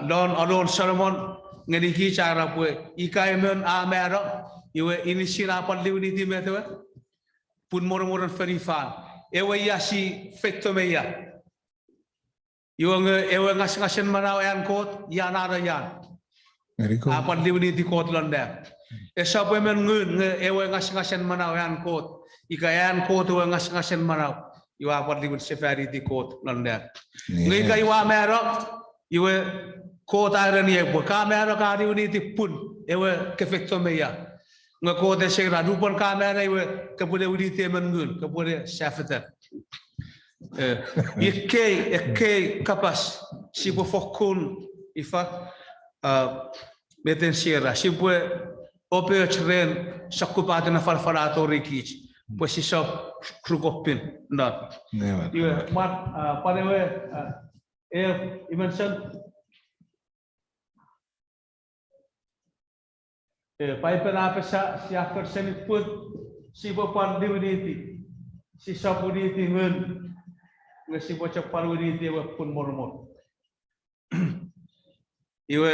don adon Solomon ngediki cara pue ika emen amero iwe inisira pali auditi met pun moro-moron ferifan ewe yasi feito meya ewe ngasing-ngasing manau yan kot yan ara yan apa liwini di kot londem esa po men ngun ewe ngasing-ngasing manau yan kot ikayan kot ewe ngasing-ngasing manau iwa apa liwin sefari di kot londem ngi ka iwa mero iwe kot iron ye bo kamera ka liwini di pun ewe kefekto meya nga kot e segra dupon kamera iwe kapule widi te men ngun kapule sefeter Ewe Kapas si po fokun ifa meten sierra si pue ope chren sakupate na falfalato rikich pues si so krugopin not. Amen. Iwe mat parewe imensan paipel apa si akar seni pun si bapan diwiniti si sabuniti ngen ngasi baca parwiniti pun mormor. Iwe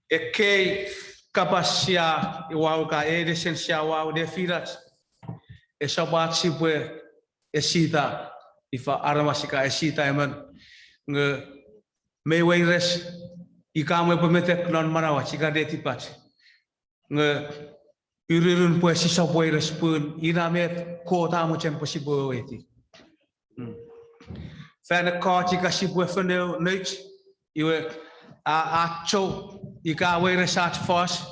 Ewe Kapas sia iwau ka lisensia wau de firat sabat sipwe esita ifa aramasika esita eman nge meweires ikame pemetek non manawa chika de tipat nge urirun po si sabweires pun inamet ko tamu chen posibo eti fana ka chika sipwe feneu nech iwe a cho ika weires at fos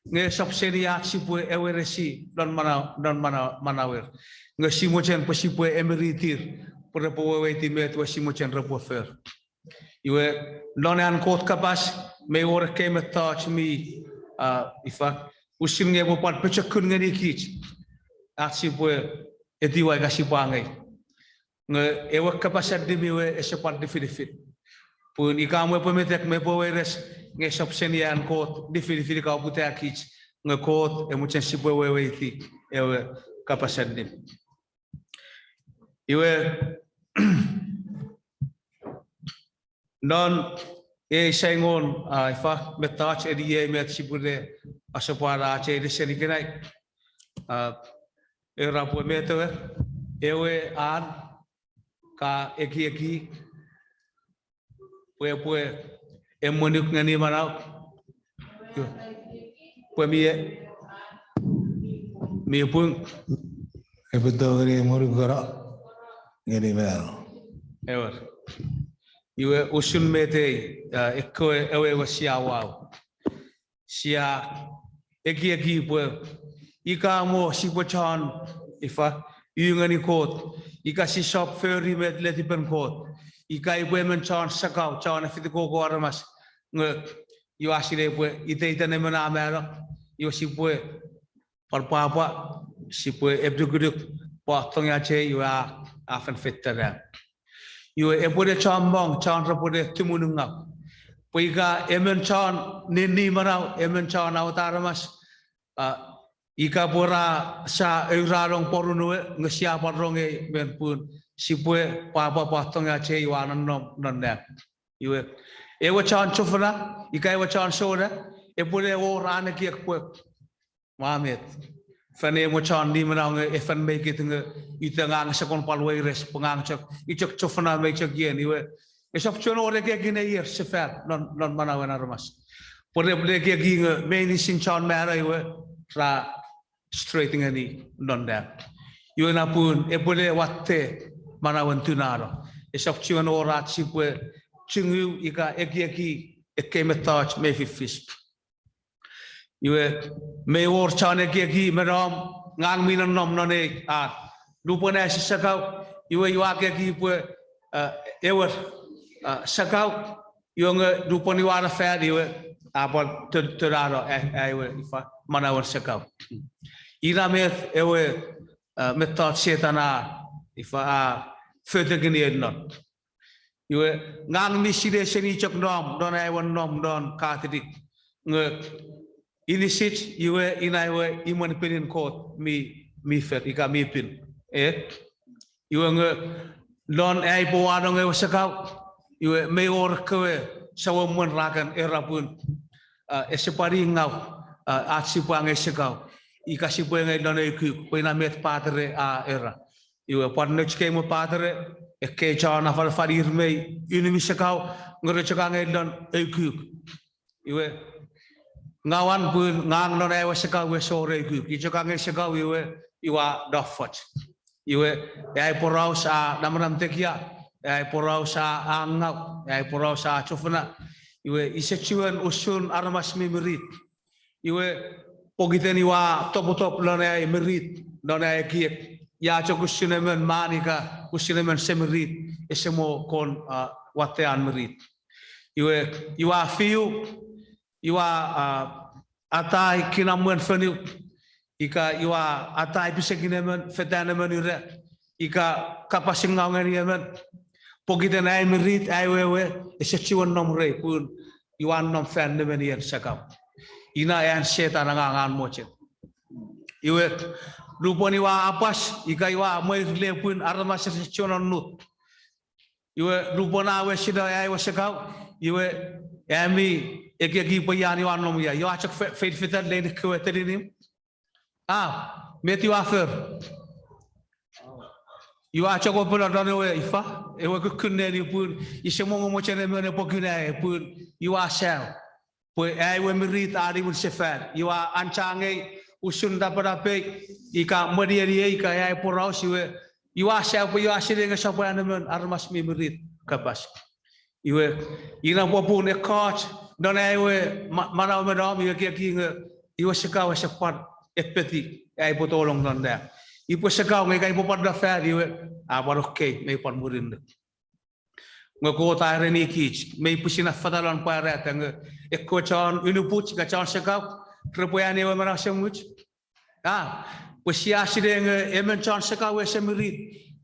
nge sop seni at sipwe eweresi don manawer nge simochen po sipwe emeritir por po weti met wa simochen rapo fer iwe lonan kot kapas me ora ke metoch mi ifa usin nge bo pat pechakun ngeni kich at sipwe ediwa ga sipangai nge ewe kapas adimiwe esepat definitif pun ikamu pemetek me poweres nge sop senian kot definitif ka putea kich nge kot emuchen sipwe weweti ewe Kapas anim iwe non sengon ifa metoch edie met sipure asopara che de seni kenai rapo metoch ewe an ka eki pue emonuk ngani manau pue mi pun Epwe morugara ngeri mel. ewer iwe usun mete ekoe ewe wasia wau sia eki pue ika mo sipochan ifa yungani kot ika si shop ferry met leti pen kot ika iwe men chan sakau chan fitiko ko aramas nge yu asile pue ite ne mena mera yu sipwe parpapa sipwe ebduguduk potong ya che yu afan fitara yu epwe chambong chan rapode timununga puika emen chan nini marau emen chan autaramas ika pura sa eurarong porunue ngesia paronge men pun sipwe papa potong ya che yu anan non nek yu ewe chan chufana ika ewe chan soda epwe orane kiek pue mamet fane mo chan di menang efan make it nge itangang sa kon palway res pengang chak ichak chofana make chak yen iwe esap chono ore ke gine yer sefer non manawen armas pore ble ke gi meinisin chan mera iwe ra straighting ani non da iwe na pun epole watte manawen tunaro esap chono ora sipwe chingu ika eki ekemetoch me fifis iwe me or chane ki meram ngang minan nom none lupone sakau iwe iwa ki pue ewer sakau yung lupone wala fer iwe apon teraro iwe ifa manawer sakau ira met ewe metot setana ifa further gini non iwe ngang miside seni chok nom don ewan nom don katidik nge inisit iwe inaiwe iman pinin kot mi fet ika mi pin iwe nge non ai poano nge sakau iwe me or kewe sawa mon rakan erapun esepari ngau atsipang sakau ika sipwe nge don eku pina met padre era iwe parno chke mo padre ke chana fal farir me inimi sakau ngere chaka nge don eku iwe ngawan pun ngang non ewe sakau we sore ku kijoka nge sakau iwe iwa dofot iwe ai porau sa namram tekia ai porau sa angau ai porau sa chofna iwe isechuan usun armas merit iwe pogiten iwa top non ai merit non ai kiek ya chokusinemen manika kusinemen semerit esemo kon watean merit iwe iwa fiu iwa atai kinamuan feniu ika iwa atai pisekinemen fetanemen ira ika kapasingaunganiamen pogiten ai merit ai wewe esechuan nomre pun iwan nom fan nemen yen sakap ina yan setan angangan moche iwe luponi wa apas ika iwa moi lepun armas sechuan nut iwe lupona we sida ai wasakau iwe ami eki payani wan nom ya yo achak feita le kwetelinim meti wafer you are chako pula done we ifa e we kuneni pun isemongo mo chene mene pokune pun you are sel pu ai we merit ari un sefat you are anchange usunda pada pe ika modieri ika ai poraus you are sel pu you are sitting sapa anemen armas mi merit kapas iwe ina popun e coach don ai we mana medom you ki you sekaw sepat epeti ai potolong don there ipo sekaw ngai ipo pada fer iwe abaroke may panmurin ngako tayre ni kich may pusina fadalan para tang ekko chan inuput ka chan sekaw krepoyane we mara semuch pusia sideng emen chan sekaw we semerit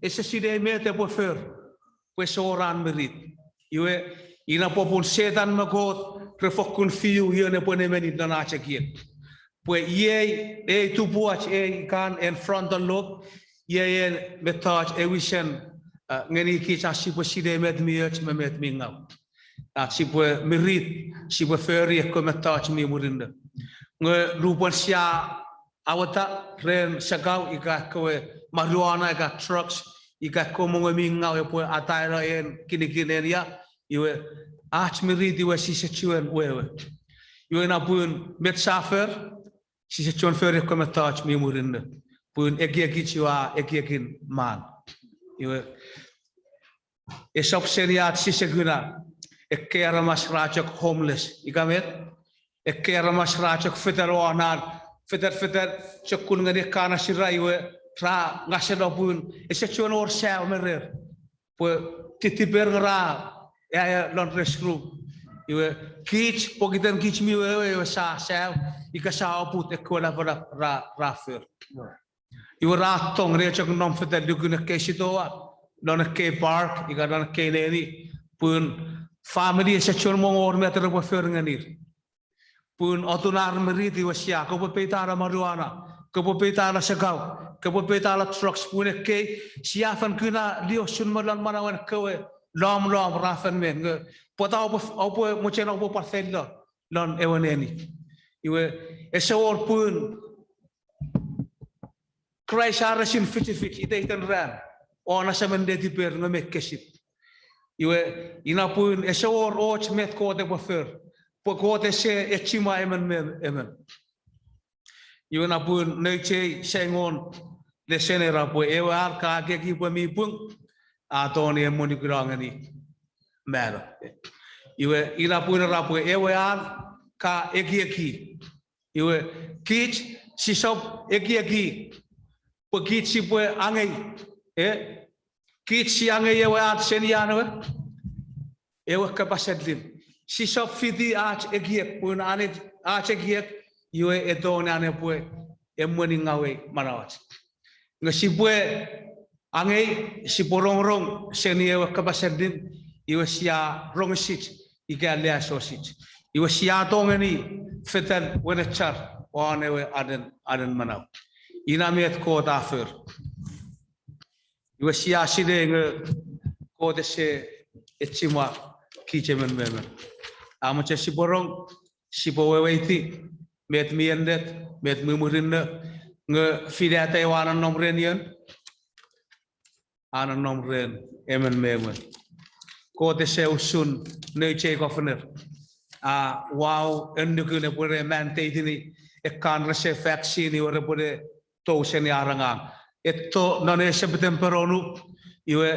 eseside mete po fer we soran merit iwe ina popun setan makot prefokun fiu yene pone menit na chekien pues ye tu puach kan en frontal lobe ye metoch ewishen ngeni ki cha sipwe side met miech met mingau sipwe merit sipwe ferry ko metoch mi murinda nge rupan sia awata ren sagau ika ko marijuana ika trucks ika ko mo mingau po ataira en kinikinen ya iwe merit iwe si sechuan wewe iwe na pun met safer si sechuan ferry ko metoch mi murinda pun eki chiwa ekin man iwe esop seriat si seguna ekera mas rachok homeless ikamet ekera mas rachok federonan feder chokun ngade kana sira iwe ra ngasedo pun esechuan or sel merer po titiper ra ya lon rescue iwe kich pogiten kich mi we sa sel ikasa oput ekola para rafer iwe ratong re chok nom feder duguna kesitoa don ke park ika don ke neni pun family section mongor meter po fer nganir pun otunar merit iwe sia ko petara marijuana ko petara sekau ko petara trucks pun ke sia fan kuna dio sun malan manawan kowe lom rafen men pota opo mo cheno opo parcel lon ewaneni iwe esor pun Kraisara sin fit ite itan ran ona semen de tiper ngamek kesip iwe ina pun esor och met ko de bofer po ko de se echima emen iwe na pun neche sengon de senera po ewe ar ka ke ki po mi pun atoni emoni grangani mera iwe ina pun ra po ewe ar ka eki iwe kich si sop eki pagit si pwe angay kit si angay ewe at seni anawe ewe kapasadlim si sop fiti at egiek pun ane at egiek iwe edon ane pwe emoni ngawe manawat nga si pwe angay si porong seni ewe kapasadlim iwe siya rong sit ika lea so sit iwe siya tongani fetal wena char wane ewe aden manaw ina met ko dafer iwe sia side nge ko de se etchima kichemen memen amache si borong si boweiti met miendet met mumurinne nge fidata wana nomrenian ana nomren emen memen ko de se usun neche governor wow enduku ne pore mandatini ekan rese vaccine ore pore to seni arangang etto nane septemberonu iwe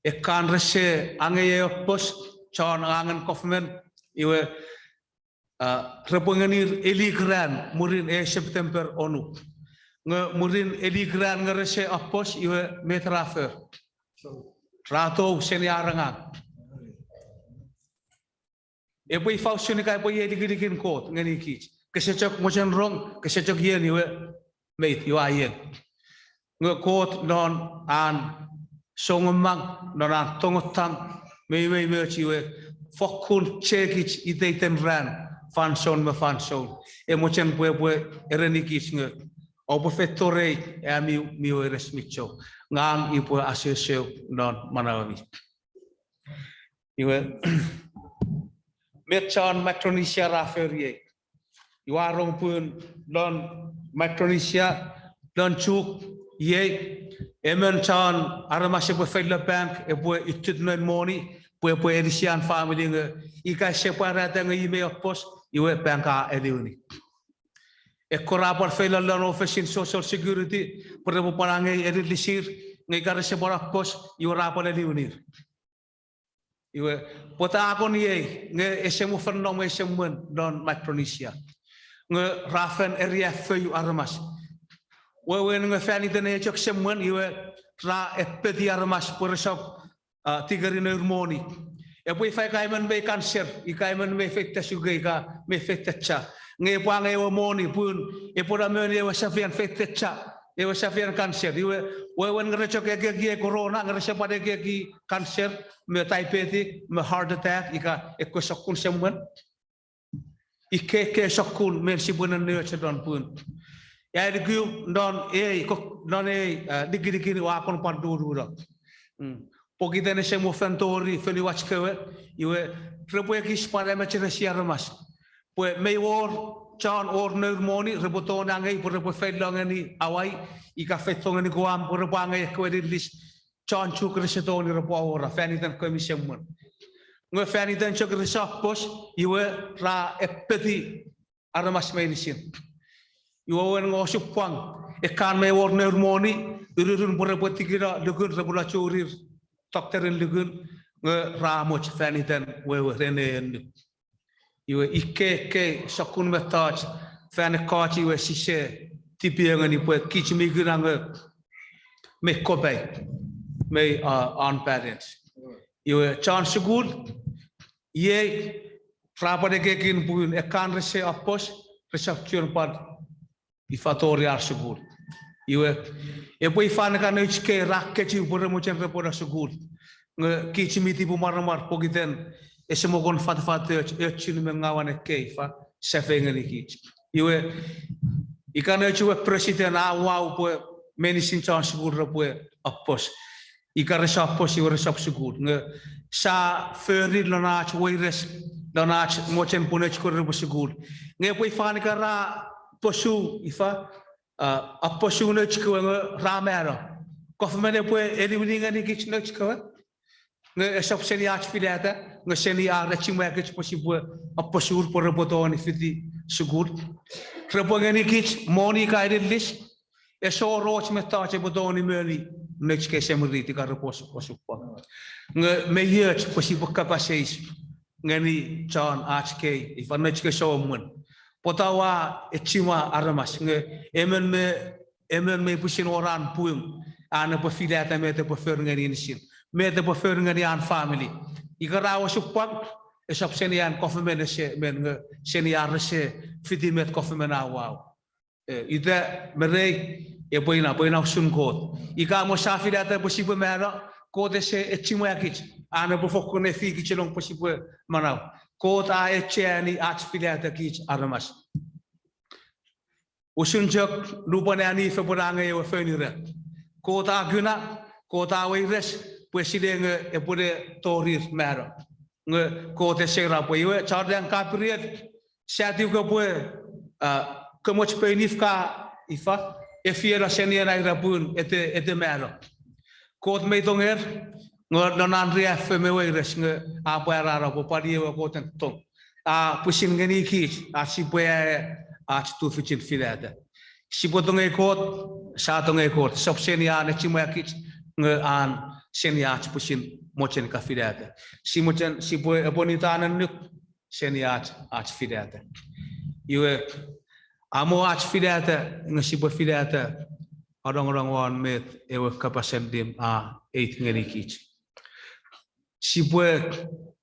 ekan rese angeye post chon angan government iwe repengenir eligran murin september onu nge murin eligran ngerese apos iwe metrafer rato seni arangang epwe fausuni kai po ye digidikin kot ngani kich kesechok mochen rong kesechok yen iwe meit yu ayen nge kot non an songomang non an tongotam me chiwe fokun chekich ideiten ran fanson me fanson emochen bwe erenikich nge opo fetore mi resmicho ngang ipo aseseu non manawi iwe metchan Micronesia raferie iwarong pun non Micronesia non chuk ye emen chan aramase po federal bank e po itudnon money po edisian family nge ika separate nge ime opos iwe bank a eliuni e korapor federal loan office in social security por po parange edilisir nge kare separa pos iwe rapor eliuni iwe pota akon ye nge esemu fenome esemun non Micronesia nge rafen area feyu armas wewe nge fani tene chok semun iwe ra epwe armas por sok tigarin hormoni epwe fai kaiman be cancer ikaiman me feita sugai ka me feita nge pang ewe moni pun epora men ewe safian feita ewe safian cancer iwe wewe nge chok ege corona nge sepade ege cancer me diabetes me heart attack ika ekko sokun semun ike sokun men sibunan ne chadon pun ya digu non digi wa kon pandurura pogi dene semu fantori feli wachkewe iwe rebo ekis para machina siaramas pues me or chan or neurmoni reboton angai por rebo fedlongani awai ika fetongani goam por rebo angai kwedilis chan chukre setoni rebo ora fani dan komisemon nge fani dan chukre sapos iwe ra epeti aramas meinisin iwe ngo supang ekan me or neurmoni urun por rebo tikira lugun rebo la churir dokterin lugun nge ramoch fani dan wewe rene iwe ike sakun metoch fani kachi iwe sise tipiangani pues kichimigurang me kobe me on parents iwe chan sugul ye trapade kekin buin ekan rese apos reception pad ifatori ar sugul iwe epwe fan kan ichke rakkechi bore mochen repora sugul nge kichimiti bu maramar pogiten esemogon fat echin mengawan keifa sefengani kich iwe ikana chuwe president awau po meinisin chan sugul repwe apos ikare sa apos iwe resap sugul nge sa ferir lonach weires lonach mochen punech ko repwe sugul nge po fan kara posu ifa aposu nech ko ramero kofmene po eliminingani kich nech ko nge esap seni ach filata nge seni ara chimwekich posibu aposur por rebotoni fiti sugur rebongani kich moni kaidelis eso roch metache bodoni meni next ke semriti ka repos posuppa nge meyech posibu kapaseis ngani chan hk if next ke somun potawa echima aramas nge emen me pusin oran puing ana po filata mete po ferngani nisin mete po ferngani an family ikarawa supang esap senian kofmen se men senior se fitimet kofmen awau ida merei e boina sun god ika mo safilata posible mera kode se echimo yakich ana po fokone fiki chelong posible manau kota echeni achfilata kich aramas usunjak lupane ani feboranga e fenira kota guna kota weires presidente epwe torir mero nge kote sera po iwe chardan kapriet siatiu ke po kemoch penifka ifa efiera senia na rapun ete mero kot meitonger ngonan riaf meweires nge apara po pari we koten tong pusin ngeni ki sipwe tu fichin filada sipotonge kot satonge kot sopsenia ne chimakich nge an seniach pusin mochen ka filada si mochen sipwe bonitanan nuk seniach filada iwe amo filada nge sipwe filada orang-orang wan met ewe kapasen dim 8 ngeni kich sipwe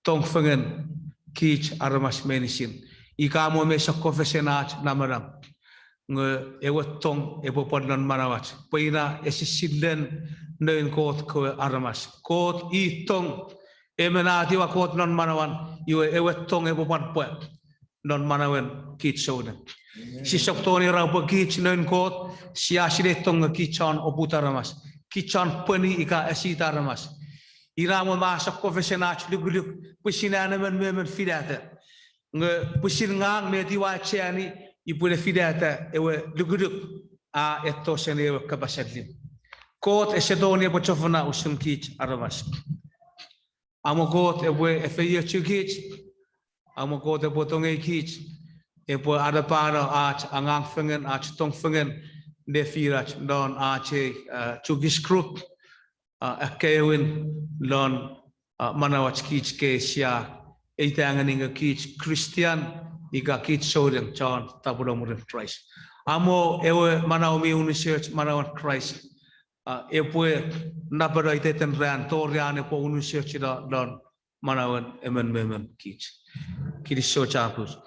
tong fengen kich aramas meinisin ikamo me sakofesenach namaram nge ewe tong ebo podnon manawat poina esisilen neun kot ko aramas kot I tong emenati wa kot non manawan iwe ewe tong ebo padpo non manawen kit soden si soktoni rabo kit neun kot siasile tong kitchan oputaramas kitchan pani ika esitaramas iramo masak profesional luguluk pusinana men fidata nge pusin ngang me diwa chani ipule fidata ewe luguluk a etto seni ewe kapasadlim kot esedoni ebo chofana usun kit aramas amo kot ewe efeye chukit amo kot ebo tonge kit ebo adapano ach angang fengen ach tong fengen de firach don ache chugis group akewin don manawach kit ke sia eitangan inga kit Christian iga kit sodem John tabulomurin Christ amo ewe manawmi unisearch manawan Christ epwe napara iteten ran torian epo unisearch don manawan emen kit kiriso chapus